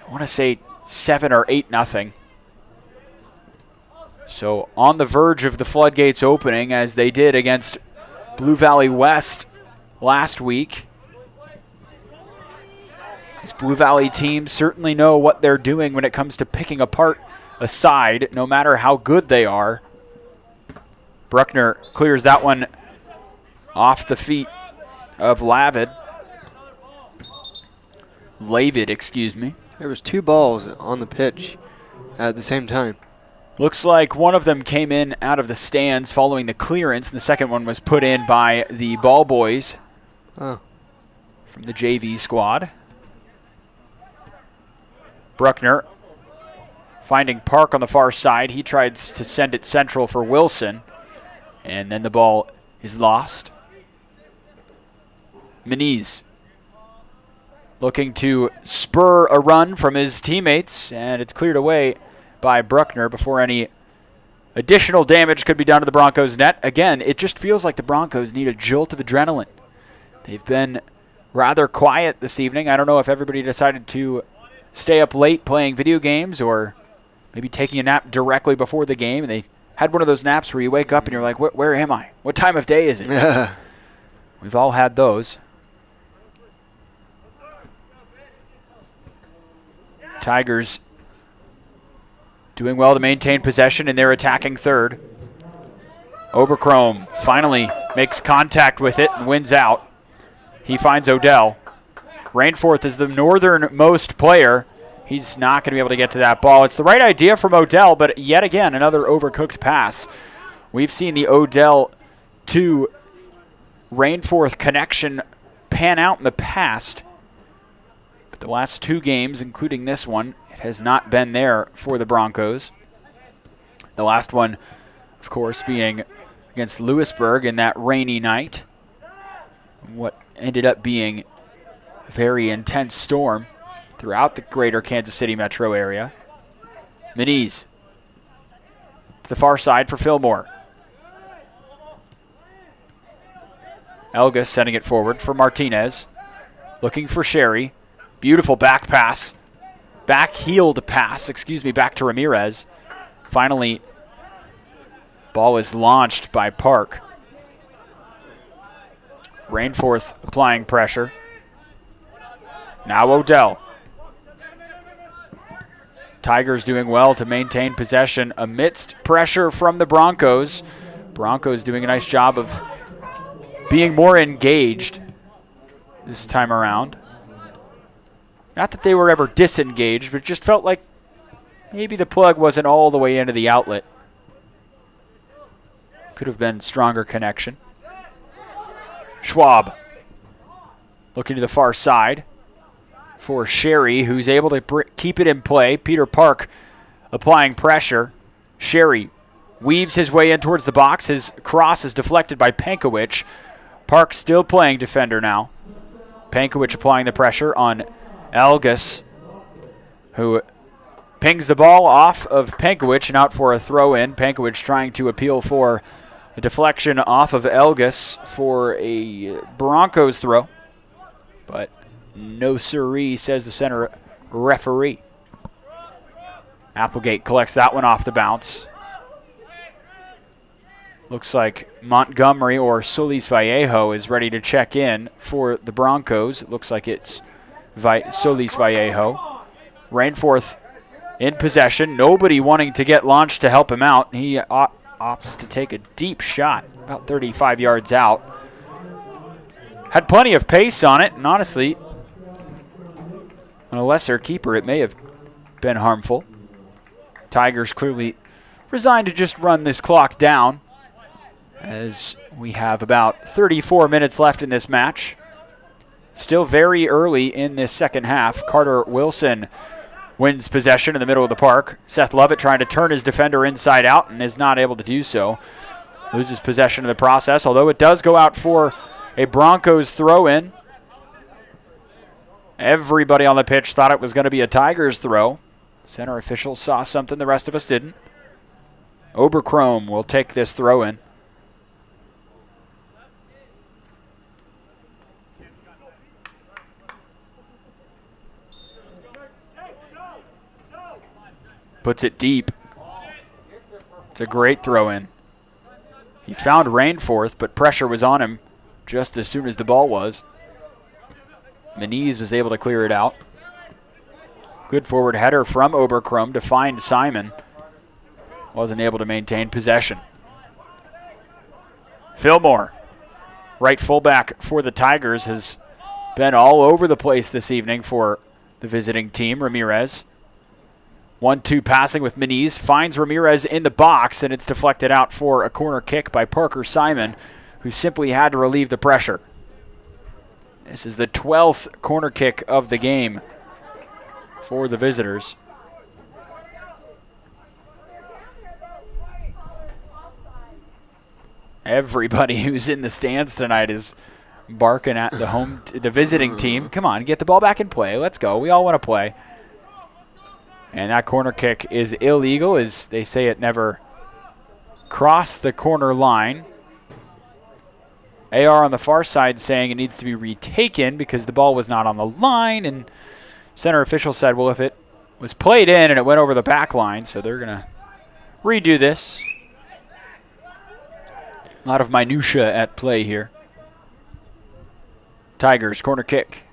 I want to say, 7 or 8-0. So on the verge of the floodgates opening, as they did against Blue Valley West last week. These Blue Valley teams certainly know what they're doing when it comes to picking apart a side, no matter how good they are. Bruckner clears that one off the feet of Lavid, excuse me. There was 2 balls on the pitch at the same time. Looks like one of them came in out of the stands following the clearance, and the second one was put in by the ball boys from the JV squad. Bruckner finding Park on the far side. He tried to send it central for Wilson, and then the ball is lost. Maniz looking to spur a run from his teammates, and it's cleared away by Bruckner before any additional damage could be done to the Broncos net. Again, it just feels like the Broncos need a jolt of adrenaline. They've been rather quiet this evening. I don't know if everybody decided to stay up late playing video games or maybe taking a nap directly before the game, and they had one of those naps where you wake up and you're like, where am I? What time of day is it? We've all had those. Tigers doing well to maintain possession in their attacking third. Oberchrome finally makes contact with it and wins out. He finds Odell. Rainforth is the northernmost player. He's not going to be able to get to that ball. It's the right idea from Odell, but yet again, another overcooked pass. We've seen the Odell to Rainforth connection pan out in the past. But the last 2 games, including this one, it has not been there for the Broncos. The last one, of course, being against Lewisburg in that rainy night. What ended up being a very intense storm throughout the greater Kansas City metro area. Maniz to the far side for Fillmore. Elgas sending it forward for Martinez. Looking for Sherry. Beautiful back pass. Back-heeled pass, back to Ramirez. Finally, ball is launched by Park. Rainforth applying pressure. Now Odell. Tigers doing well to maintain possession amidst pressure from the Broncos. Broncos doing a nice job of being more engaged this time around. Not that they were ever disengaged, but it just felt like maybe the plug wasn't all the way into the outlet. Could have been stronger connection. Schwab looking to the far side for Sherry, who's able to keep it in play. Peter Park applying pressure. Sherry weaves his way in towards the box. His cross is deflected by Pankowicz. Park still playing defender now. Pankowicz applying the pressure on Elgas, who pings the ball off of Pankowicz and out for a throw-in. Pankowicz trying to appeal for a deflection off of Elgas for a Broncos throw. But no siree, says the center referee. Applegate collects that one off the bounce. Looks like Montgomery or Solis Vallejo is ready to check in for the Broncos. It looks like it's Solis Vallejo. Rainforth in possession. Nobody wanting to get launched to help him out. He opts to take a deep shot, about 35 yards out. Had plenty of pace on it, and honestly, on a lesser keeper, it may have been harmful. Tigers clearly resigned to just run this clock down, as we have about 34 minutes left in this match. Still very early in this second half. Carter Wilson wins possession in the middle of the park. Seth Lovett trying to turn his defender inside out and is not able to do so. Loses possession in the process, although it does go out for a Broncos throw-in. Everybody on the pitch thought it was going to be a Tigers throw. Center official saw something the rest of us didn't. Oberchrome will take this throw-in. Puts it deep. It's a great throw-in. He found Rainforth, but pressure was on him just as soon as the ball was. Meniz was able to clear it out. Good forward header from Oberchrome to find Simon. Wasn't able to maintain possession. Fillmore, right fullback for the Tigers, has been all over the place this evening for the visiting team. Ramirez. 1-2 passing with Meniz. Finds Ramirez in the box, and it's deflected out for a corner kick by Parker Simon, who simply had to relieve the pressure. This is the 12th corner kick of the game for the visitors. Everybody who's in the stands tonight is barking at the visiting team. Come on, get the ball back in play. Let's go. We all want to play. And that corner kick is illegal, as they say it never crossed the corner line. AR on the far side saying it needs to be retaken because the ball was not on the line, and center official said, well, if it was played in and it went over the back line, so they're going to redo this. A lot of minutia at play here. Tigers, corner kick.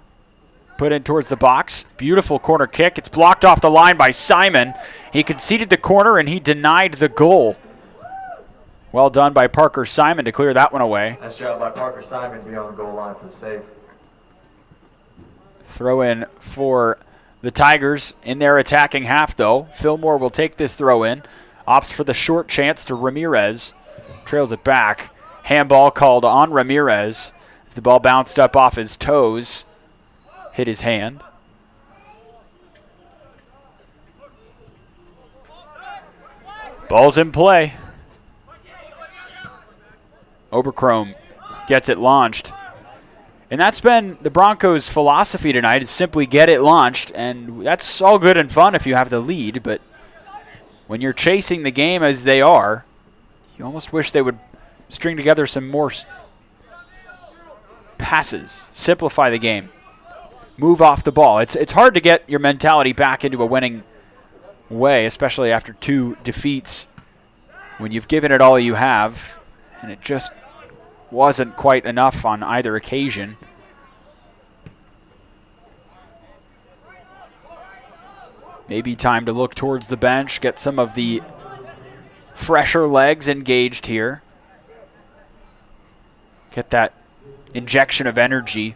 Put in towards the box. Beautiful corner kick. It's blocked off the line by Simon. He conceded the corner and he denied the goal. Well done by Parker Simon to clear that one away. Nice job by Parker Simon to be on the goal line for the save. Throw in for the Tigers in their attacking half, though. Fillmore will take this throw in. Opts for the short chance to Ramirez. Trails it back. Handball called on Ramirez. As the ball bounced up off his toes. Hit his hand. Ball's in play. Oberchrome gets it launched. And that's been the Broncos' philosophy tonight, is simply get it launched. And that's all good and fun if you have the lead, but when you're chasing the game as they are, you almost wish they would string together some more passes, simplify the game. Move off the ball. It's hard to get your mentality back into a winning way, especially after 2 defeats, when you've given it all you have, and it just wasn't quite enough on either occasion. Maybe time to look towards the bench, get some of the fresher legs engaged here. Get that injection of energy.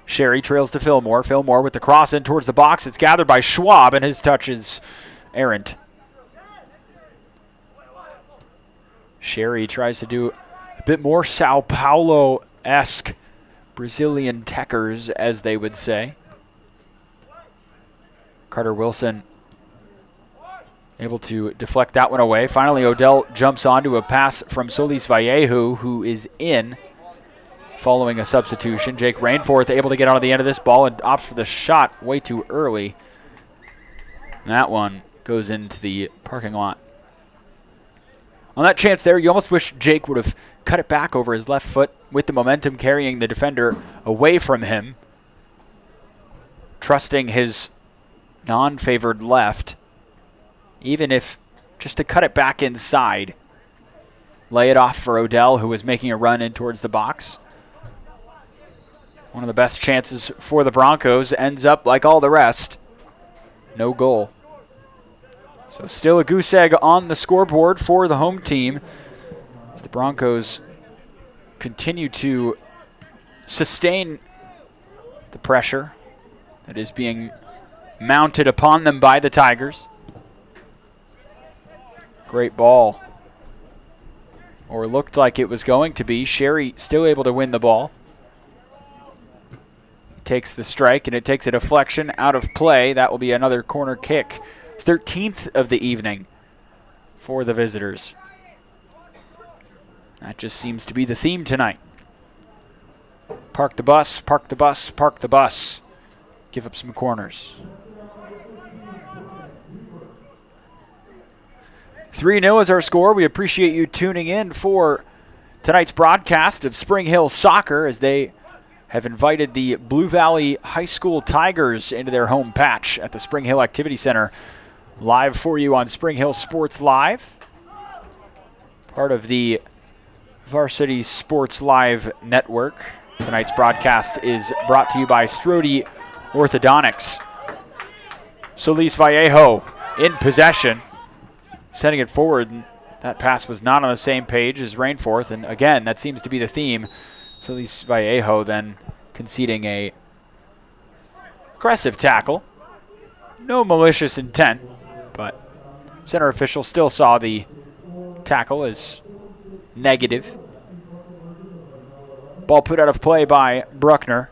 Sherry trails to Fillmore. Fillmore with the cross in towards the box. It's gathered by Schwab, and his touch is errant. Sherry tries to do a bit more Sao Paulo-esque Brazilian techers, as they would say. Carter Wilson able to deflect that one away. Finally, Odell jumps onto a pass from Solis Vallejo, who is in following a substitution. Jake Rainforth able to get onto the end of this ball and opts for the shot way too early. And that one goes into the parking lot. On that chance there, you almost wish Jake would have cut it back over his left foot with the momentum carrying the defender away from him, trusting his non-favored left. even if just to cut it back inside. Lay it off for Odell, who was making a run in towards the box. One of the best chances for the Broncos ends up like all the rest. No goal. So still a goose egg on the scoreboard for the home team as the Broncos continue to sustain the pressure that is being mounted upon them by the Tigers. Great ball. Or looked like it was going to be. Sherry still able to win the ball. Takes the strike, and it takes a deflection out of play. That will be another corner kick. 13th of the evening for the visitors. That just seems to be the theme tonight. Park the bus, park the bus, park the bus. Give up some corners. 3-0 is our score. We appreciate you tuning in for tonight's broadcast of Spring Hill Soccer as they have invited the Blue Valley High School Tigers into their home patch at the Spring Hill Activity Center. Live for you on Spring Hill Sports Live. Part of the Varsity Sports Live network. Tonight's broadcast is brought to you by Strode Orthodontics. Solis Vallejo in possession. Sending it forward. That pass was not on the same page as Rainforth. And again, that seems to be the theme. Solis Vallejo then conceding a aggressive tackle. No malicious intent, but center official still saw the tackle as negative. Ball put out of play by Bruckner.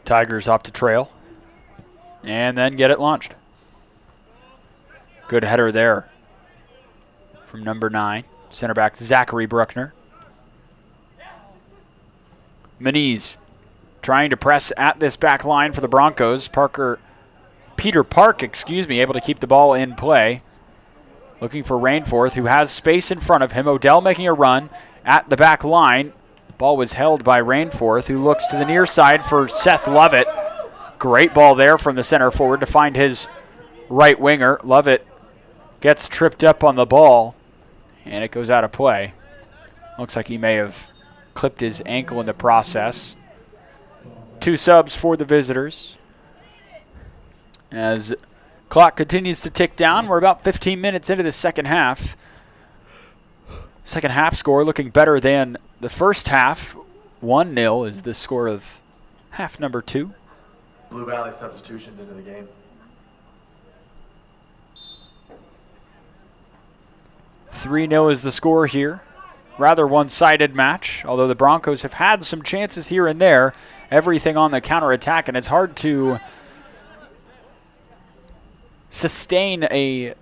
Tigers opt to trail and then get it launched. Good header there from number 9, center back Zachary Bruckner. Maniz trying to press at this back line for the Broncos. Peter Park, able to keep the ball in play. Looking for Rainforth, who has space in front of him. Odell making a run at the back line. Ball was held by Rainforth, who looks to the near side for Seth Lovett. Great ball there from the center forward to find his right winger. Lovett gets tripped up on the ball, and it goes out of play. Looks like he may have clipped his ankle in the process. 2 subs for the visitors. As clock continues to tick down, we're about 15 minutes into the second half. Second half score looking better than the first half. 1-0 is the score of half number 2. Blue Valley substitutions into the game. 3-0 is the score here. Rather one-sided match, although the Broncos have had some chances here and there. Everything on the counterattack, and it's hard to sustain a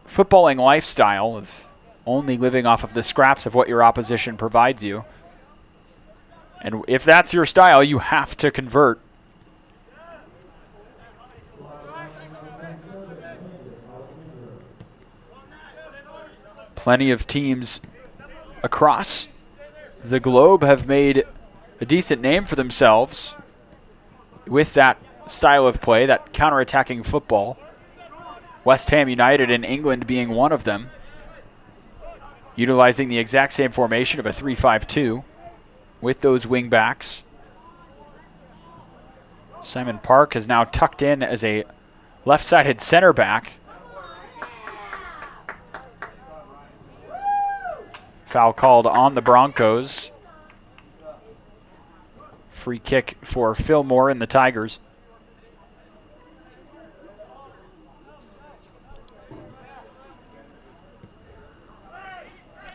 footballing lifestyle of only living off of the scraps of what your opposition provides you. And if that's your style, you have to convert. Plenty of teams across the globe have made a decent name for themselves with that style of play, that counterattacking football. West Ham United in England being one of them, utilizing the exact same formation of a 3-5-2 with those wing backs. Simon Park is now tucked in as a left-sided center back. Foul called on the Broncos. Free kick for Fillmore and the Tigers.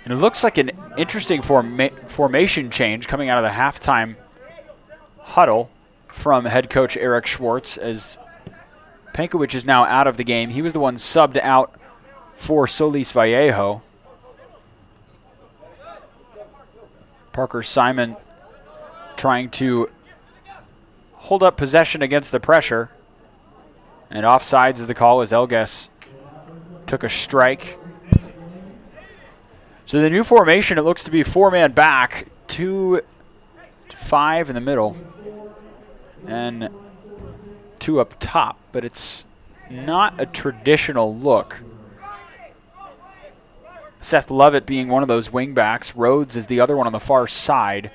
And it looks like an interesting formation change coming out of the halftime huddle from head coach Eric Schwartz, as Pankowicz is now out of the game. He was the one subbed out for Solis Vallejo. Parker Simon trying to hold up possession against the pressure. And offsides is the call as Elgas took a strike. So the new formation, it looks to be 4-man back, 2 to 5 in the middle, and 2 up top, but it's not a traditional look. Seth Lovett being one of those wing backs. Rhodes is the other one on the far side.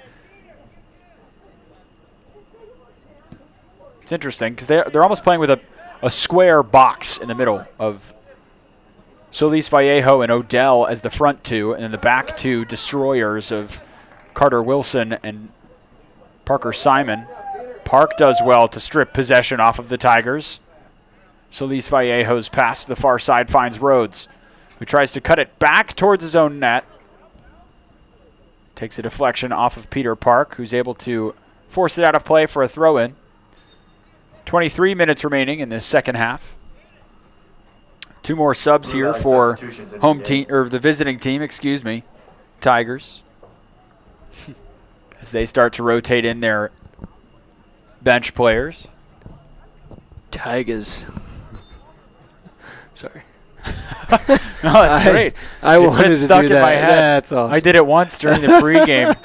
It's interesting because they're almost playing with a square box in the middle of Solis Vallejo and Odell as the front two, and then the back two destroyers of Carter Wilson and Parker Simon. Park does well to strip possession off of the Tigers. Solis Vallejo's pass to the far side finds Rhodes, who tries to cut it back towards his own net. Takes a deflection off of Peter Park, who's able to force it out of play for a throw-in. 23 minutes remaining in this second half. 2 more subs here for home team, or the visiting team, excuse me, Tigers. As they start to rotate in their bench players. Tigers. Sorry. No, that's great. It's been stuck in my head. That's awesome. I did it once during the pregame,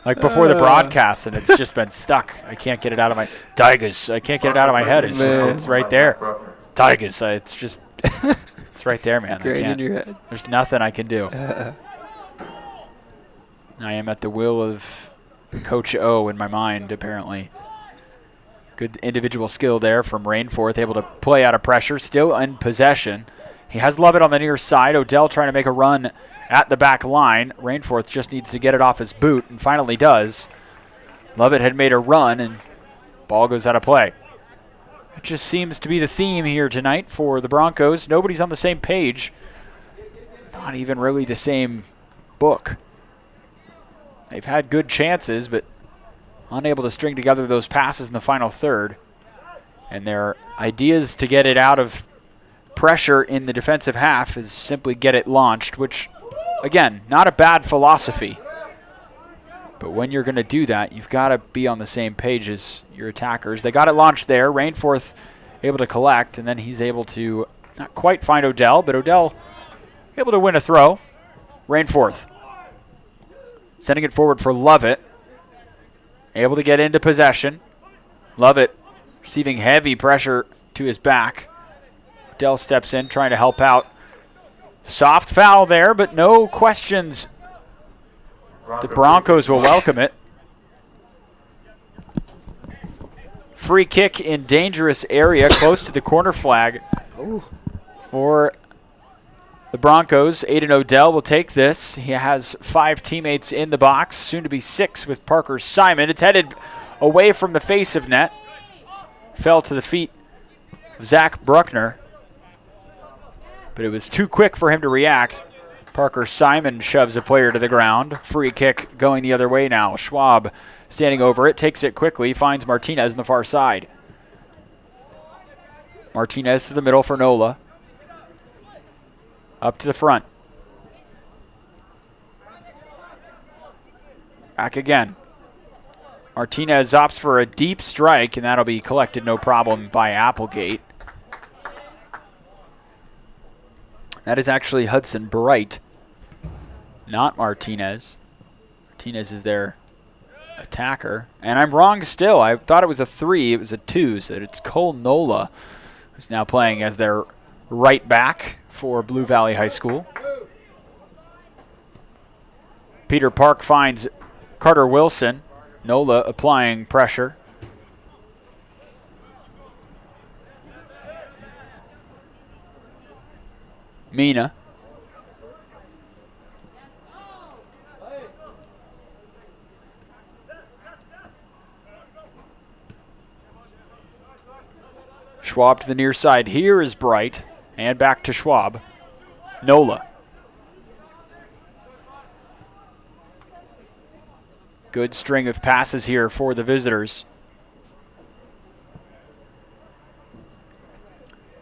like before the broadcast, and it's just been stuck. I can't get it out of my Tigers. I can't get it out of my head. It's right there. Tigers. It's just it's right there, man. I can't. In your head. There's nothing I can do. I am at the will of Coach O in my mind, apparently. Good individual skill there from Rainforth, able to play out of pressure, still in possession. He has Lovett on the near side. Odell trying to make a run at the back line. Rainforth just needs to get it off his boot, and finally does. Lovett had made a run, and ball goes out of play. It just seems to be the theme here tonight for the Broncos. Nobody's on the same page. Not even really the same book. They've had good chances, but unable to string together those passes in the final third. And their ideas to get it out of pressure in the defensive half is simply get it launched, which, again, not a bad philosophy. But when you're going to do that, you've got to be on the same page as your attackers. They got it launched there. Rainforth able to collect, and then he's able to not quite find Odell, but Odell able to win a throw. Rainforth sending it forward for Lovett. Able to get into possession. Lovett receiving heavy pressure to his back. Odell steps in trying to help out. Soft foul there, but no questions. The Broncos will welcome it. Free kick in dangerous area close to the corner flag for the Broncos. Aiden Odell will take this. He has 5 teammates in the box, soon to be 6 with Parker Simon. It's headed away from the face of net. Fell to the feet of Zach Bruckner. But it was too quick for him to react. Parker Simon shoves a player to the ground. Free kick going the other way now. Schwab standing over it, takes it quickly, finds Martinez on the far side. Martinez to the middle for Nola. Up to the front. Back again. Martinez opts for a deep strike, and that'll be collected no problem by Applegate. That is actually Hudson Bright, not Martinez. Martinez is their attacker. And I'm wrong still. I thought it was a 3. It was a 2. So it's Cole Nola, who's now playing as their right back for Blue Valley High School. Peter Park finds Carter Wilson. Nola applying pressure. Mina. Schwab to the near side. Here is Bright. And back to Schwab. Nola. Good string of passes here for the visitors.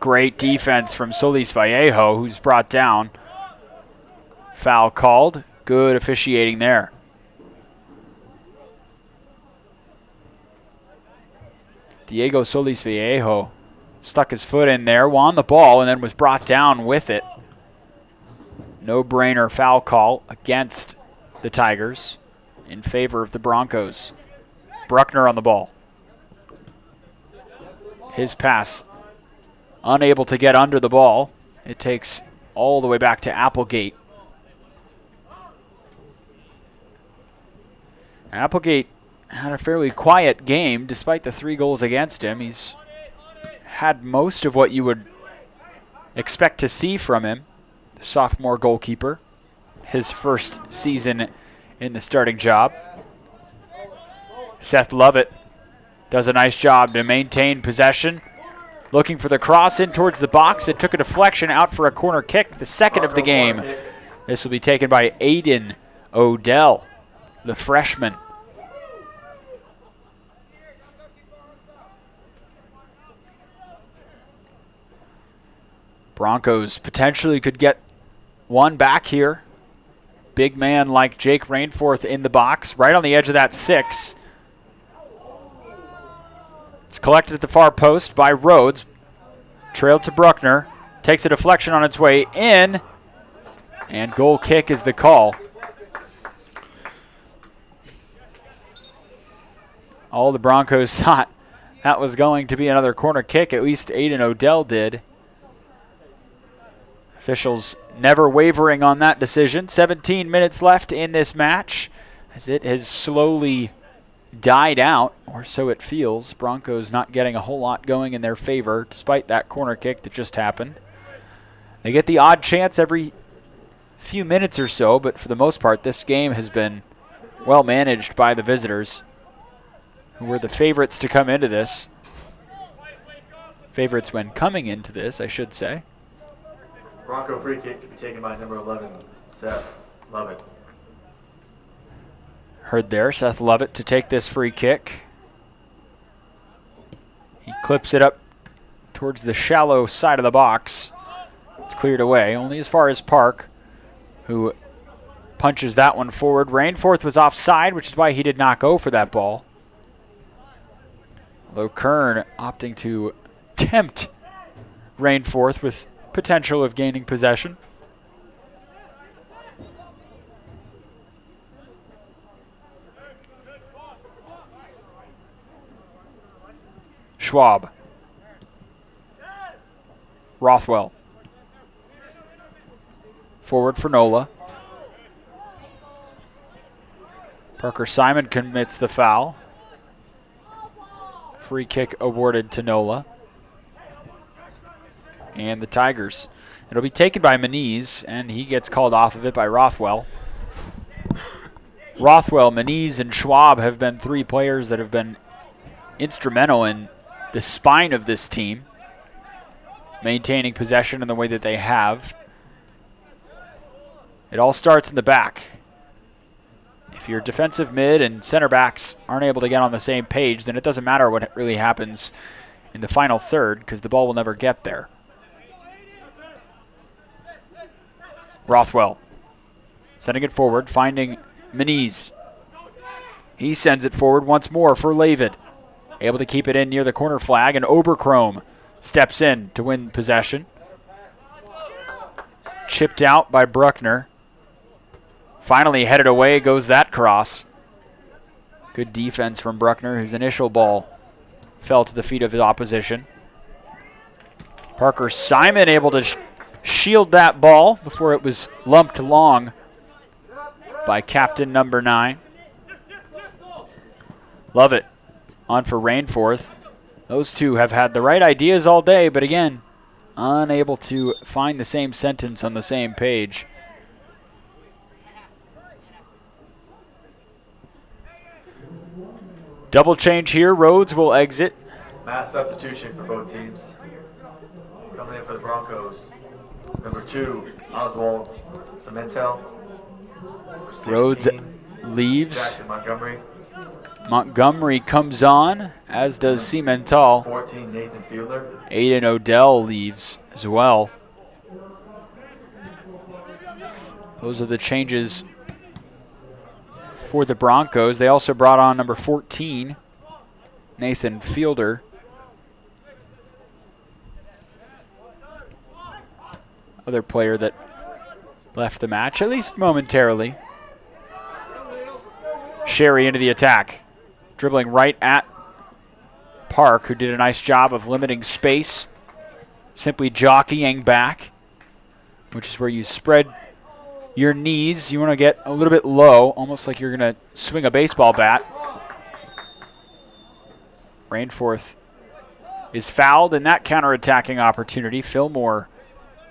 Great defense from Solis Vallejo, who's brought down. Foul called. Good officiating there. Diego Solis Vallejo stuck his foot in there, won the ball, and then was brought down with it. No-brainer foul call against the Tigers in favor of the Broncos. Bruckner on the ball. His pass unable to get under the ball. It takes all the way back to Applegate. Applegate had a fairly quiet game despite the 3 goals against him. He's had most of what you would expect to see from him, the sophomore goalkeeper, his first season in the starting job. Seth Lovett does a nice job to maintain possession. Looking for the cross in towards the box. It took a deflection out for a corner kick, the second of the game. This will be taken by Aiden Odell, the freshman. Broncos potentially could get one back here. Big man like Jake Rainforth in the box, right on the edge of that 6. It's collected at the far post by Rhodes. Trailed to Bruckner. Takes a deflection on its way in. And goal kick is the call. All the Broncos thought that was going to be another corner kick. At least Aiden Odell did. Officials never wavering on that decision. 17 minutes left in this match as it has slowly died out, or so it feels. Broncos not getting a whole lot going in their favor despite that corner kick that just happened. They get the odd chance every few minutes or so, but for the most part this game has been well managed by the visitors, who were the favorites to come into this. Favorites when coming into this, I should say. Bronco free kick to be taken by number 11, Seth Lovett. Heard there, Seth Lovett to take this free kick. He clips it up towards the shallow side of the box. It's cleared away, only as far as Park, who punches that one forward. Rainforth was offside, which is why he did not go for that ball. Although Kern opting to tempt Rainforth with potential of gaining possession. Schwab. Rothwell. Forward for Nola. Parker Simon commits the foul. Free kick awarded to Nola. And the Tigers. It'll be taken by Moniz, and he gets called off of it by Rothwell. Rothwell, Moniz, and Schwab have been 3 players that have been instrumental in the spine of this team, maintaining possession in the way that they have. It all starts in the back. If your defensive mid and center backs aren't able to get on the same page, then it doesn't matter what really happens in the final third, because the ball will never get there. Rothwell sending it forward, finding Moniz. He sends it forward once more for Lavid. Able to keep it in near the corner flag, and Oberkrom steps in to win possession. Chipped out by Bruckner. Finally headed away goes that cross. Good defense from Bruckner, whose initial ball fell to the feet of his opposition. Parker Simon able to shield that ball before it was lumped long by captain number 9. Love it. On for Rainforth. Those two have had the right ideas all day, but again, unable to find the same sentence on the same page. Double change here. Rhodes will exit. Mass substitution for both teams. Coming in for the Broncos, number 2, Oswald Cementel. Rhodes leaves. Jackson Montgomery. Montgomery comes on, as does Cemental. 14, Nathan Fielder. Aiden Odell leaves as well. Those are the changes for the Broncos. They also brought on number 14, Nathan Fielder. other player that left the match, at least momentarily. Sherry into the attack. Dribbling right at Park, who did a nice job of limiting space. Simply jockeying back, which is where you spread your knees. You want to get a little bit low, almost like you're going to swing a baseball bat. Rainforth is fouled in that counterattacking opportunity. Fillmore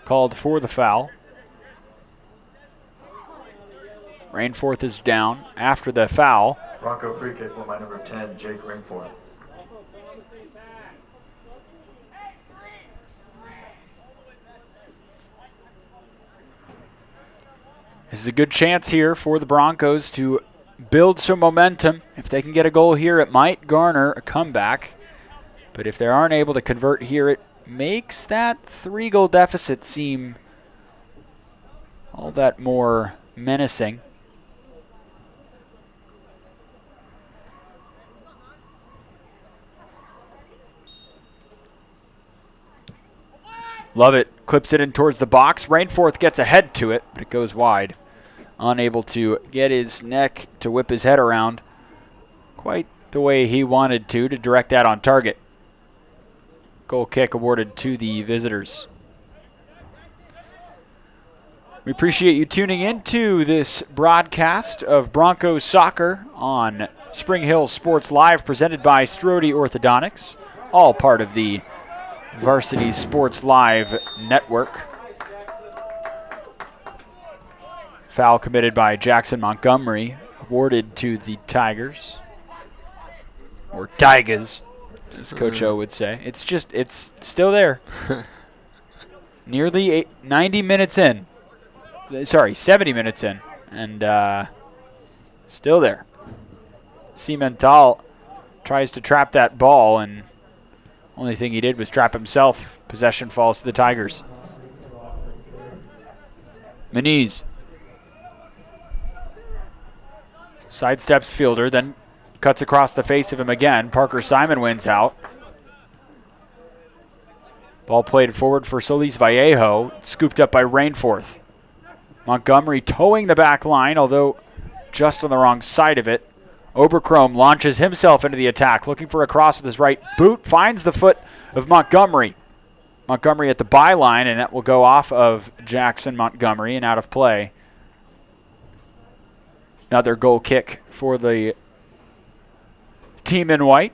called for the foul. Rainforth is down after the foul. Bronco free kick won by number 10, Jake Rainforth. This is a good chance here for the Broncos to build some momentum. If they can get a goal here, it might garner a comeback. But if they aren't able to convert here, it makes that 3-goal deficit seem all that more menacing. Love it. Clips it in towards the box. Rainforth gets ahead to it, but it goes wide. Unable to get his neck to whip his head around quite the way he wanted to direct that on target. Goal kick awarded to the visitors. We appreciate you tuning into this broadcast of Broncos soccer on Spring Hill Sports Live, presented by Strode Orthodontics, all part of the Varsity Sports Live network. Foul committed by Jackson Montgomery, awarded to the Tigers. Or Tigers, as Coach O would say. It's still there. Nearly 90 minutes in. Sorry, 70 minutes in. And still there. Cimental tries to trap that ball, and only thing he did was trap himself. Possession falls to the Tigers. Moniz sidesteps fielder, then cuts across the face of him again. Parker Simon wins out. Ball played forward for Solis Vallejo, scooped up by Rainforth. Montgomery towing the back line, although just on the wrong side of it. Oberchrome launches himself into the attack, looking for a cross with his right boot, finds the foot of Montgomery. Montgomery at the byline, and that will go off of Jackson Montgomery and out of play. Another goal kick for the team in white.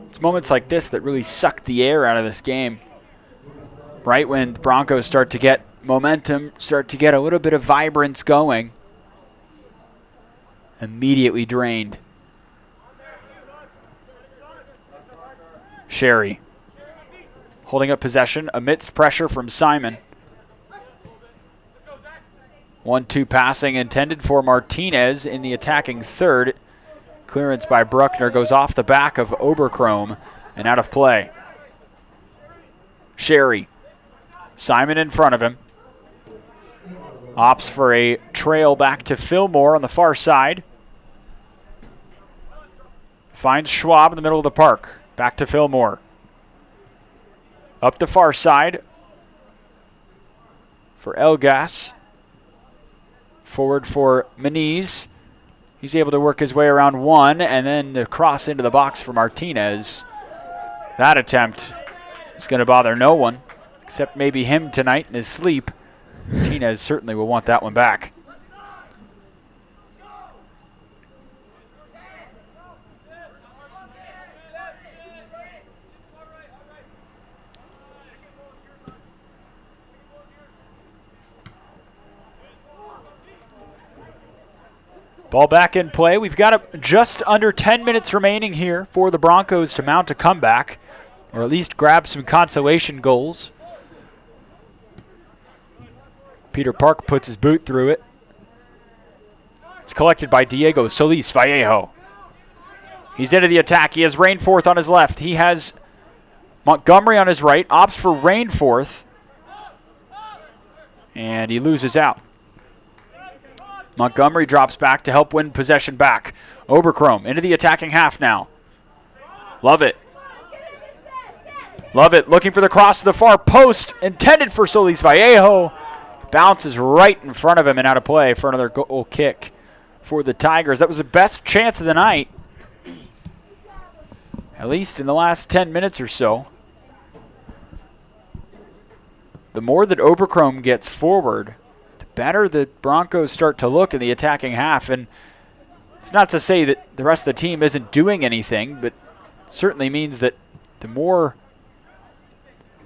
It's moments like this that really suck the air out of this game. Right when the Broncos start to get momentum, start to get a little bit of vibrance going. Immediately drained. Sherry holding up possession amidst pressure from Simon. 1-2 passing intended for Martinez in the attacking third. Clearance by Bruckner goes off the back of Oberchrome and out of play. Sherry. Simon in front of him. Opts for a trail back to Fillmore on the far side. Finds Schwab in the middle of the park. Back to Fillmore. Up the far side for Elgas. Forward for Moniz. He's able to work his way around one, and then the cross into the box for Martinez. That attempt is going to bother no one, except maybe him tonight in his sleep. Martinez certainly will want that one back. Ball back in play. We've got just under 10 minutes remaining here for the Broncos to mount a comeback, or at least grab some consolation goals. Peter Park puts his boot through it. It's collected by Diego Solis Vallejo. He's into the attack. He has Rainforth on his left. He has Montgomery on his right. Opts for Rainforth. And he loses out. Montgomery drops back to help win possession back. Oberchrome into the attacking half now. Love it. Love it. Looking for the cross to the far post. Intended for Solis Vallejo. Bounces right in front of him and out of play for another goal kick for the Tigers. That was the best chance of the night, at least in the last 10 minutes or so. The more that Oberkrom gets forward, the better the Broncos start to look in the attacking half. And it's not to say that the rest of the team isn't doing anything, but it certainly means that the more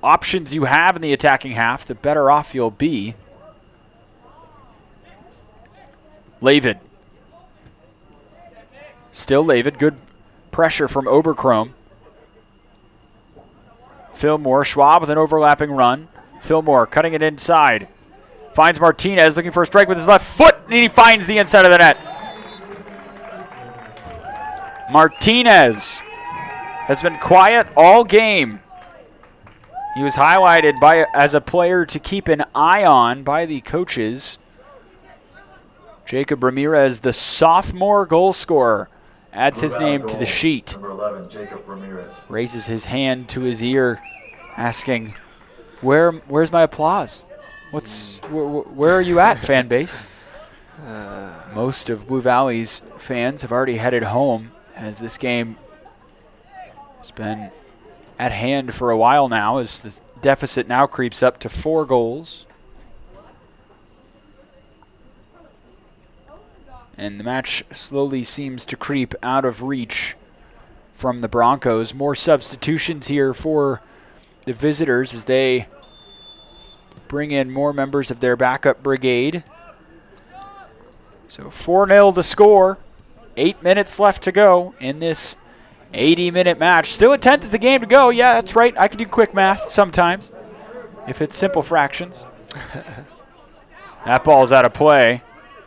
options you have in the attacking half, the better off you'll be. Lavid. Still Lavid. Good pressure from Oberkrom. Fillmore. Schwab with an overlapping run. Fillmore cutting it inside. Finds Martinez looking for a strike with his left foot, and he finds the inside of the net. Martinez has been quiet all game. He was highlighted as a player to keep an eye on by the coaches. Jacob Ramirez, the sophomore goal scorer, adds his name to the sheet. Number 11, Jacob Ramirez. Raises his hand to his ear, asking, "Where's my applause? Where are you at, fan base?" Most of Blue Valley's fans have already headed home, as this game has been at hand for a while now, as the deficit now creeps up to 4 goals. And the match slowly seems to creep out of reach from the Broncos. More substitutions here for the visitors as they bring in more members of their backup brigade. So 4-0 the score. 8 minutes left to go in this 80-minute match. Still a tenth of the game to go. Yeah, that's right. I can do quick math sometimes if it's simple fractions. That ball's out of play.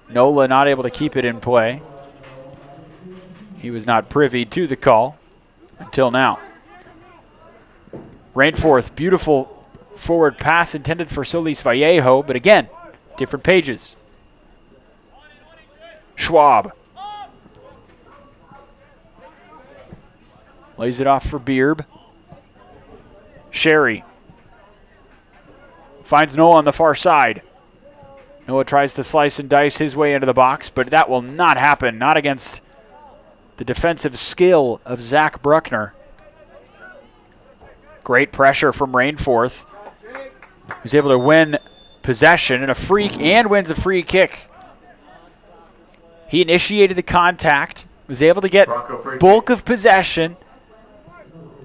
Nola not able to keep it in play. He was not privy to the call until now. Rainforth, beautiful forward pass intended for Solis Vallejo, but again, different pages. Schwab. Lays it off for Beerb. Sherry. Finds Noah on the far side. Noah tries to slice and dice his way into the box, but that will not happen. Not against the defensive skill of Zach Bruckner. Great pressure from Rainforth, who's able to win possession and wins a free kick. He initiated the contact, was able to get bulk of possession.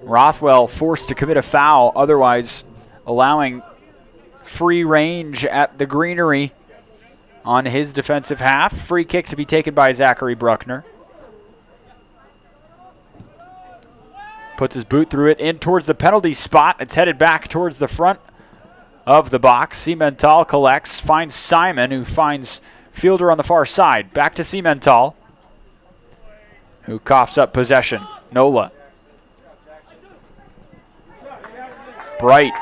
Rothwell forced to commit a foul, otherwise allowing free range at the greenery on his defensive half. Free kick to be taken by Zachary Bruckner. Puts his boot through it in towards the penalty spot. It's headed back towards the front of the box. Cimental collects, finds Simon, who finds Fielder on the far side. Back to Cimental, who coughs up possession. Nola. Bright.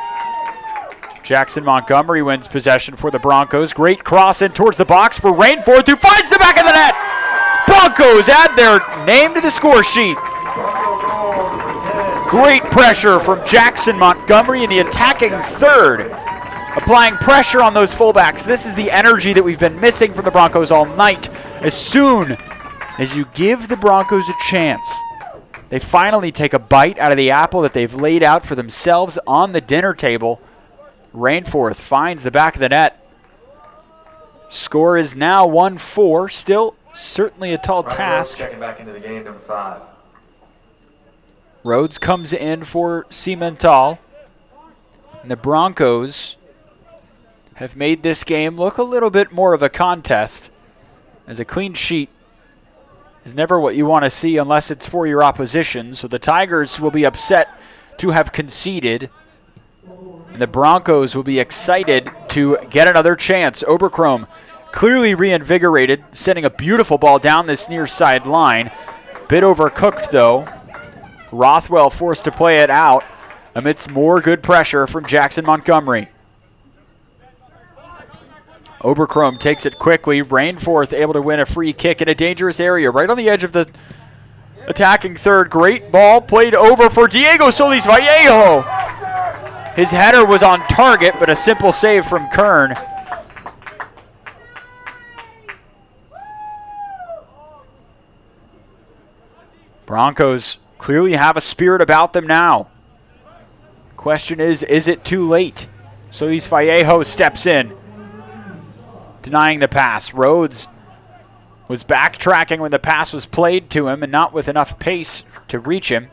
Jackson Montgomery wins possession for the Broncos. Great cross in towards the box for Rainforth, who finds the back of the net. Broncos add their name to the score sheet. Great pressure from Jackson Montgomery in the attacking third, applying pressure on those fullbacks. This is the energy that we've been missing from the Broncos all night. As soon as you give the Broncos a chance, they finally take a bite out of the apple that they've laid out for themselves on the dinner table. Rainforth finds the back of the net. Score is now 1-4. Still certainly a tall task. Checking back into the game, number 5. Rhodes comes in for Cimental. And the Broncos have made this game look a little bit more of a contest, as a clean sheet is never what you want to see unless it's for your opposition. So the Tigers will be upset to have conceded, and the Broncos will be excited to get another chance. Oberkrom clearly reinvigorated, sending a beautiful ball down this near side line. Bit overcooked, though. Rothwell forced to play it out amidst more good pressure from Jackson Montgomery. Oberkrom takes it quickly. Rainforth able to win a free kick in a dangerous area right on the edge of the attacking third. Great ball played over for Diego Solis Vallejo. His header was on target, but a simple save from Kern. Broncos clearly have a spirit about them now. Question is it too late? Solis Vallejo steps in, denying the pass. Rhodes was backtracking when the pass was played to him and not with enough pace to reach him.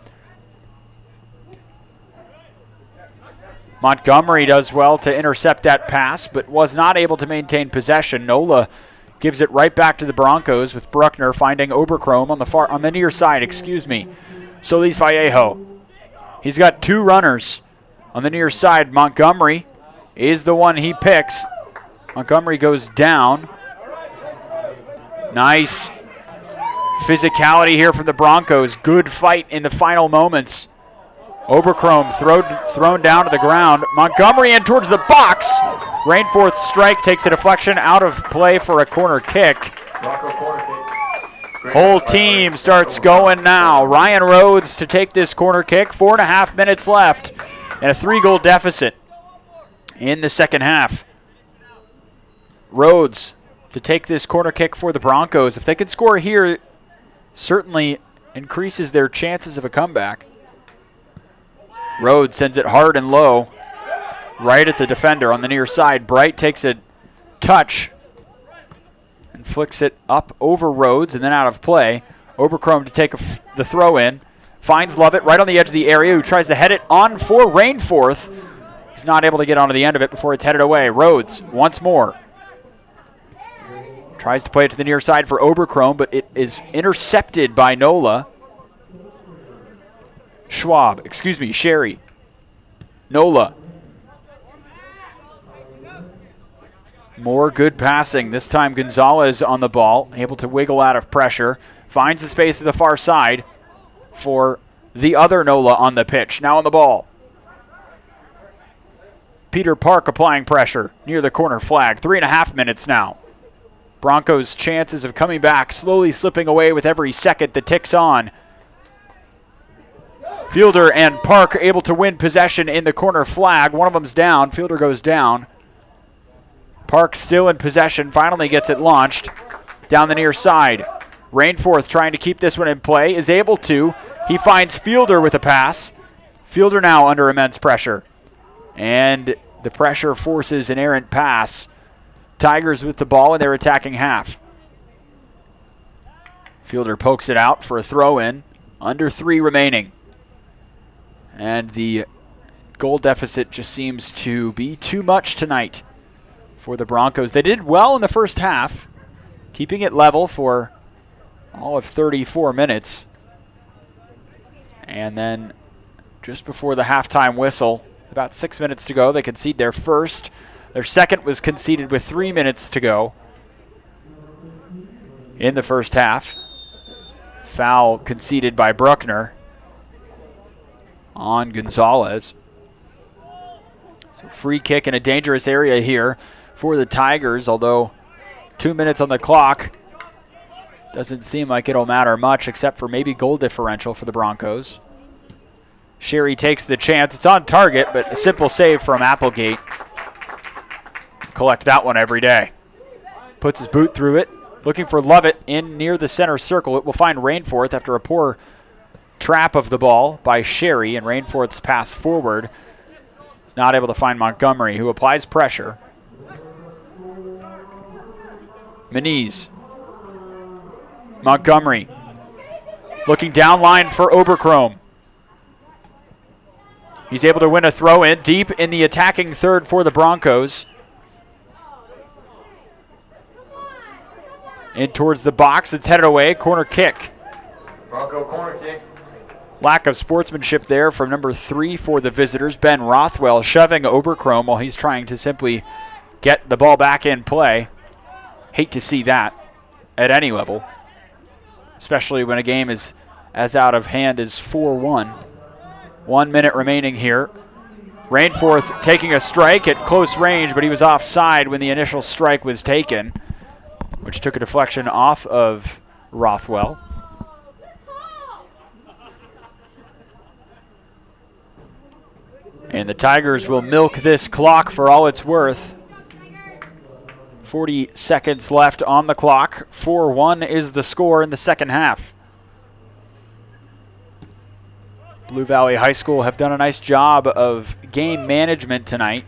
Montgomery does well to intercept that pass, but was not able to maintain possession. Nola gives it right back to the Broncos with Bruckner finding Oberchrome on the near side, Solis Vallejo. He's got two runners on the near side. Montgomery is the one he picks. Montgomery goes down. Nice physicality here from the Broncos. Good fight in the final moments. Oberchrome thrown down to the ground. Montgomery in towards the box. Rainforth's strike takes a deflection out of play for a corner kick. Whole team starts going now. Ryan Rhodes to take this corner kick. 4.5 minutes left and a 3-goal deficit in the second half. Rhodes to take this corner kick for the Broncos. If they can score here, certainly increases their chances of a comeback. Rhodes sends it hard and low, right at the defender on the near side. Bright takes a touch and flicks it up over Rhodes and then out of play. Oberchrome to take the throw in. Finds Lovett right on the edge of the area, who tries to head it on for Rainforth. He's not able to get onto the end of it before it's headed away. Rhodes once more. Tries to play it to the near side for Oberchrome, but it is intercepted by Nola. Sherry. Nola. More good passing. This time Gonzalez on the ball, able to wiggle out of pressure. Finds the space to the far side for the other Nola on the pitch. Now on the ball. Peter Park applying pressure near the corner flag. 3.5 minutes now. Broncos' chances of coming back slowly slipping away with every second that ticks on. Fielder and Park are able to win possession in the corner flag. One of them's down. Fielder goes down. Park still in possession. Finally gets it launched down the near side. Rainforth trying to keep this one in play. Is able to. He finds Fielder with a pass. Fielder now under immense pressure. And the pressure forces an errant pass. Tigers with the ball in their attacking half. Fielder pokes it out for a throw-in. Under 3 remaining. And the goal deficit just seems to be too much tonight for the Broncos. They did well in the first half, keeping it level for all of 34 minutes. And then just before the halftime whistle, about 6 minutes to go, they concede their first. Their second was conceded with 3 minutes to go in the first half. Foul conceded by Bruckner on Gonzalez. So free kick in a dangerous area here for the Tigers, although 2 minutes on the clock doesn't seem like it'll matter much except for maybe goal differential for the Broncos. Sherry takes the chance. It's on target, but a simple save from Applegate. Collect that one every day. Puts his boot through it. Looking for Lovett in near the center circle. It will find Rainforth after a poor trap of the ball by Sherry, and Rainforth's pass forward is not able to find Montgomery, who applies pressure. Moniz. Montgomery. Looking down line for Oberchrome. He's able to win a throw in deep in the attacking third for the Broncos. In towards the box, it's headed away. Corner kick. Bronco corner kick. Lack of sportsmanship there from number 3 for the visitors. Ben Rothwell shoving Oberchrome while he's trying to simply get the ball back in play. Hate to see that at any level, especially when a game is as out of hand as 4-1. 1 minute remaining here. Rainforth taking a strike at close range, but he was offside when the initial strike was taken, which took a deflection off of Rothwell. And the Tigers will milk this clock for all it's worth. 40 seconds left on the clock. 4-1 is the score in the second half. Blue Valley High School have done a nice job of game management tonight.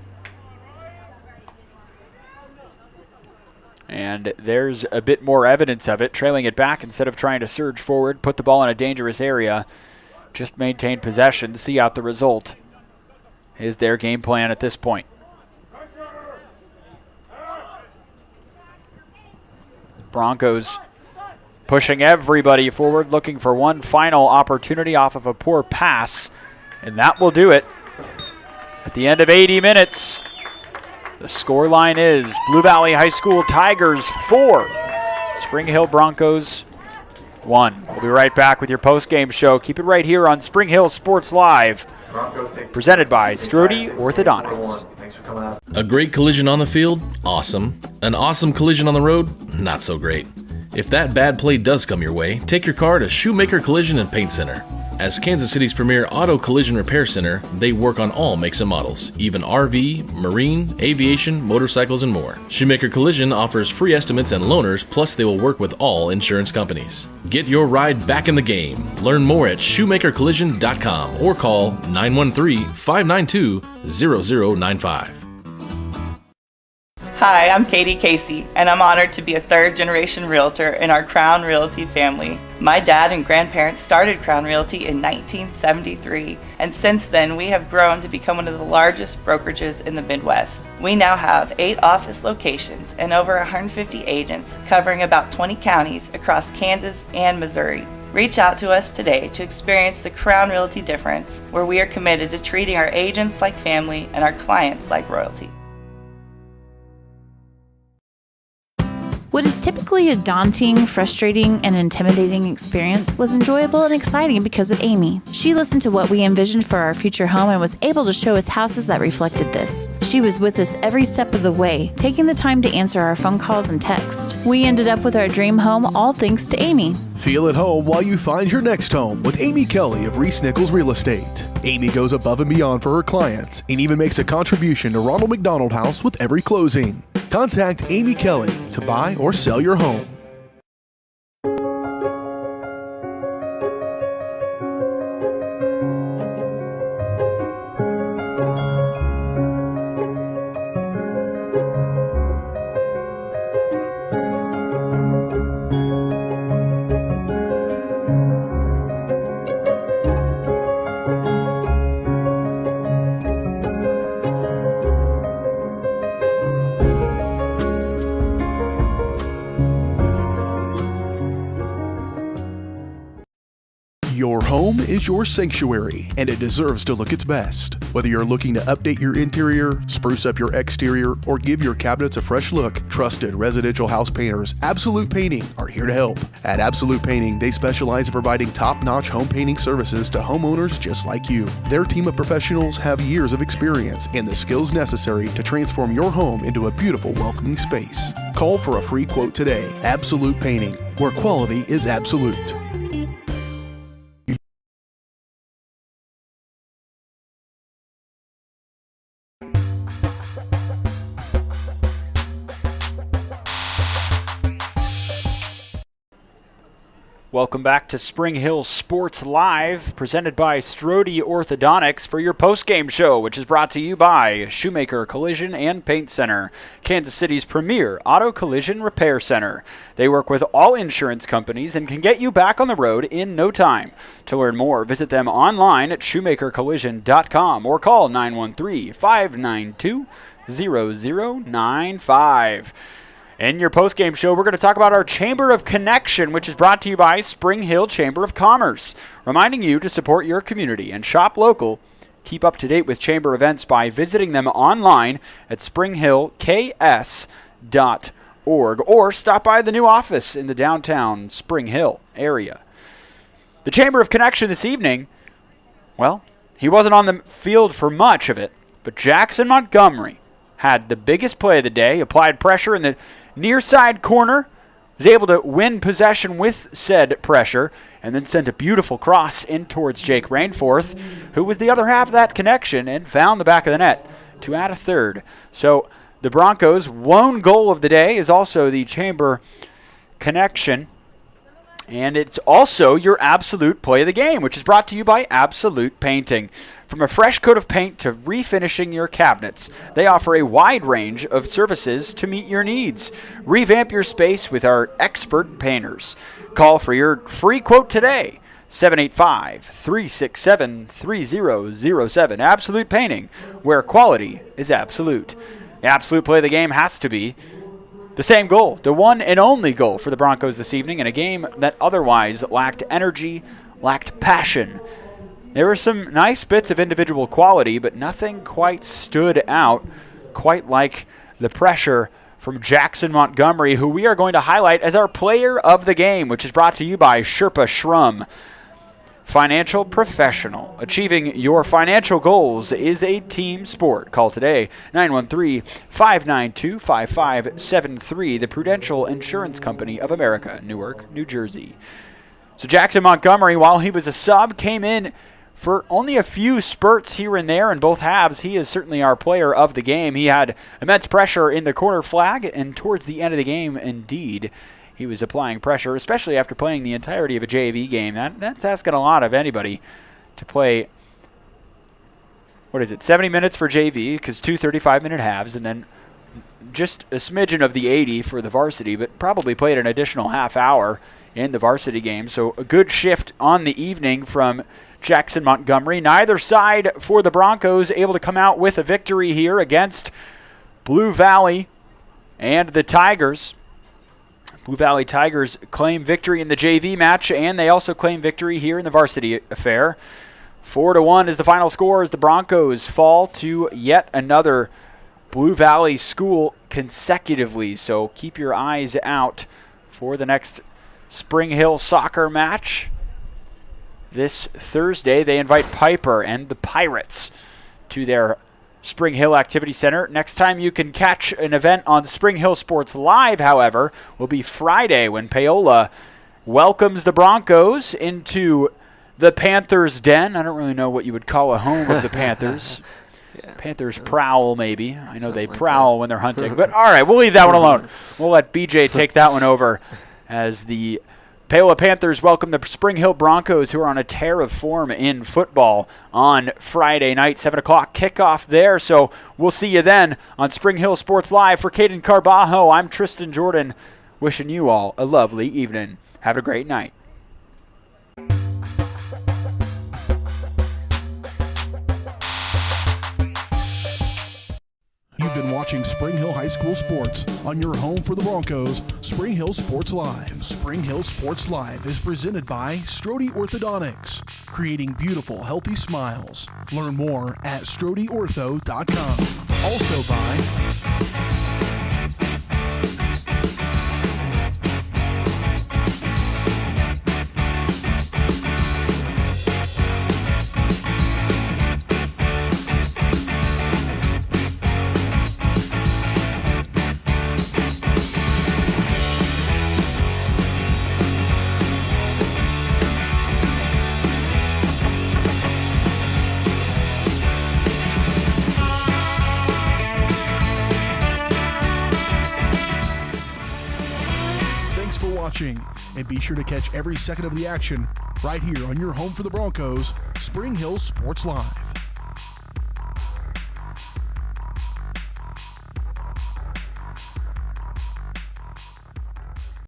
And there's a bit more evidence of it. Trailing it back instead of trying to surge forward, put the ball in a dangerous area. Just maintain possession, see out the result is their game plan at this point. Broncos pushing everybody forward, looking for one final opportunity off of a poor pass, and that will do it. At the end of 80 minutes, the score line is Blue Valley High School Tigers 4, Spring Hill Broncos 1. We'll be right back with your post-game show. Keep it right here on Spring Hill Sports Live, presented by Strode Orthodontics. A great collision on the field? Awesome. An awesome collision on the road? Not so great. If that bad play does come your way, take your car to Shoemaker Collision and Paint Center. As Kansas City's premier auto collision repair center, they work on all makes and models, even RV, marine, aviation, motorcycles, and more. Shoemaker Collision offers free estimates and loaners, plus they will work with all insurance companies. Get your ride back in the game. Learn more at shoemakercollision.com or call 913-592-0095. Hi, I'm Katie Casey, and I'm honored to be a third-generation realtor in our Crown Realty family. My dad and grandparents started Crown Realty in 1973, and since then we have grown to become one of the largest brokerages in the Midwest. We now have 8 office locations and over 150 agents covering about 20 counties across Kansas and Missouri. Reach out to us today to experience the Crown Realty difference, where we are committed to treating our agents like family and our clients like royalty. What is typically a daunting, frustrating, and intimidating experience was enjoyable and exciting because of Amy. She listened to what we envisioned for our future home and was able to show us houses that reflected this. She was with us every step of the way, taking the time to answer our phone calls and text. We ended up with our dream home, all thanks to Amy. Feel at home while you find your next home with Amy Kelly of Reese Nichols Real Estate. Amy goes above and beyond for her clients and even makes a contribution to Ronald McDonald House with every closing. Contact Amy Kelly to buy or sell your home. Your home is your sanctuary, and it deserves to look its best. Whether you're looking to update your interior, spruce up your exterior, or give your cabinets a fresh look, trusted residential house painters Absolute Painting are here to help. At Absolute Painting, they specialize in providing top-notch home painting services to homeowners just like you. Their team of professionals have years of experience and the skills necessary to transform your home into a beautiful, welcoming space. Call for a free quote today. Absolute Painting, where quality is absolute. Welcome back to Spring Hill Sports Live, presented by Strode Orthodontics for your post-game show, which is brought to you by Shoemaker Collision and Paint Center, Kansas City's premier auto collision repair center. They work with all insurance companies and can get you back on the road in no time. To learn more, visit them online at shoemakercollision.com or call 913-592-0095. In your post-game show, we're going to talk about our Chamber of Connection, which is brought to you by Spring Hill Chamber of Commerce, reminding you to support your community and shop local. Keep up to date with Chamber events by visiting them online at springhillks.org or stop by the new office in the downtown Spring Hill area. The Chamber of Connection this evening, well, he wasn't on the field for much of it, but Jackson Montgomery had the biggest play of the day, applied pressure in the near side corner was able to win possession with said pressure and then sent a beautiful cross in towards Jake Rainforth, who was the other half of that connection and found the back of the net to add a third. So the Broncos' lone goal of the day is also the Chamber connection. And it's also your absolute play of the game, which is brought to you by Absolute Painting. From a fresh coat of paint to refinishing your cabinets, they offer a wide range of services to meet your needs. Revamp your space with our expert painters. Call for your free quote today, 785-367-3007. Absolute Painting, where quality is absolute. The absolute play of the game has to be the same goal, the one and only goal for the Broncos this evening in a game that otherwise lacked energy, lacked passion. There were some nice bits of individual quality, but nothing quite stood out quite like the pressure from Jackson Montgomery, who we are going to highlight as our player of the game, which is brought to you by Sherpa Shrum. Financial professional. Achieving your financial goals is a team sport. Call today, 913-592-5573, the Prudential Insurance Company of America, Newark, New Jersey. So Jackson Montgomery, while he was a sub, came in for only a few spurts here and there in both halves. He is certainly our player of the game. He had immense pressure in the corner flag, and towards the end of the game, indeed, he was applying pressure, especially after playing the entirety of a JV game. That's asking a lot of anybody to play, 70 minutes for JV, because 2 35-minute halves, and then just a smidgen of the 80 for the varsity, but probably played an additional half hour in the varsity game. So a good shift on the evening from Jackson Montgomery. Neither side for the Broncos able to come out with a victory here against Blue Valley and the Tigers. Blue Valley Tigers claim victory in the JV match, and they also claim victory here in the varsity affair. 4-1 is the final score as the Broncos fall to yet another Blue Valley school consecutively. So keep your eyes out for the next Spring Hill soccer match. This Thursday, they invite Piper and the Pirates to their Spring Hill Activity Center. Next time you can catch an event on Spring Hill Sports Live, however, will be Friday when Paola welcomes the Broncos into the Panthers' den. I don't really know what you would call a home of the Panthers. Yeah. Panthers prowl, maybe. I know they prowl when they're hunting. But all right, we'll leave that one alone. We'll let BJ take that one over as the Paola Panthers welcome the Spring Hill Broncos, who are on a tear of form in football, on Friday night, 7 o'clock kickoff there. So we'll see you then on Spring Hill Sports Live. For Caden Carbajo, I'm Tristan Jordan, wishing you all a lovely evening. Have a great night. You've been watching Spring Hill High School Sports on your home for the Broncos, Spring Hill Sports Live. Spring Hill Sports Live is presented by Strode Orthodontics, creating beautiful, healthy smiles. Learn more at StrodeOrtho.com. Also by and be sure to catch every second of the action right here on your home for the Broncos, Spring Hill Sports Live.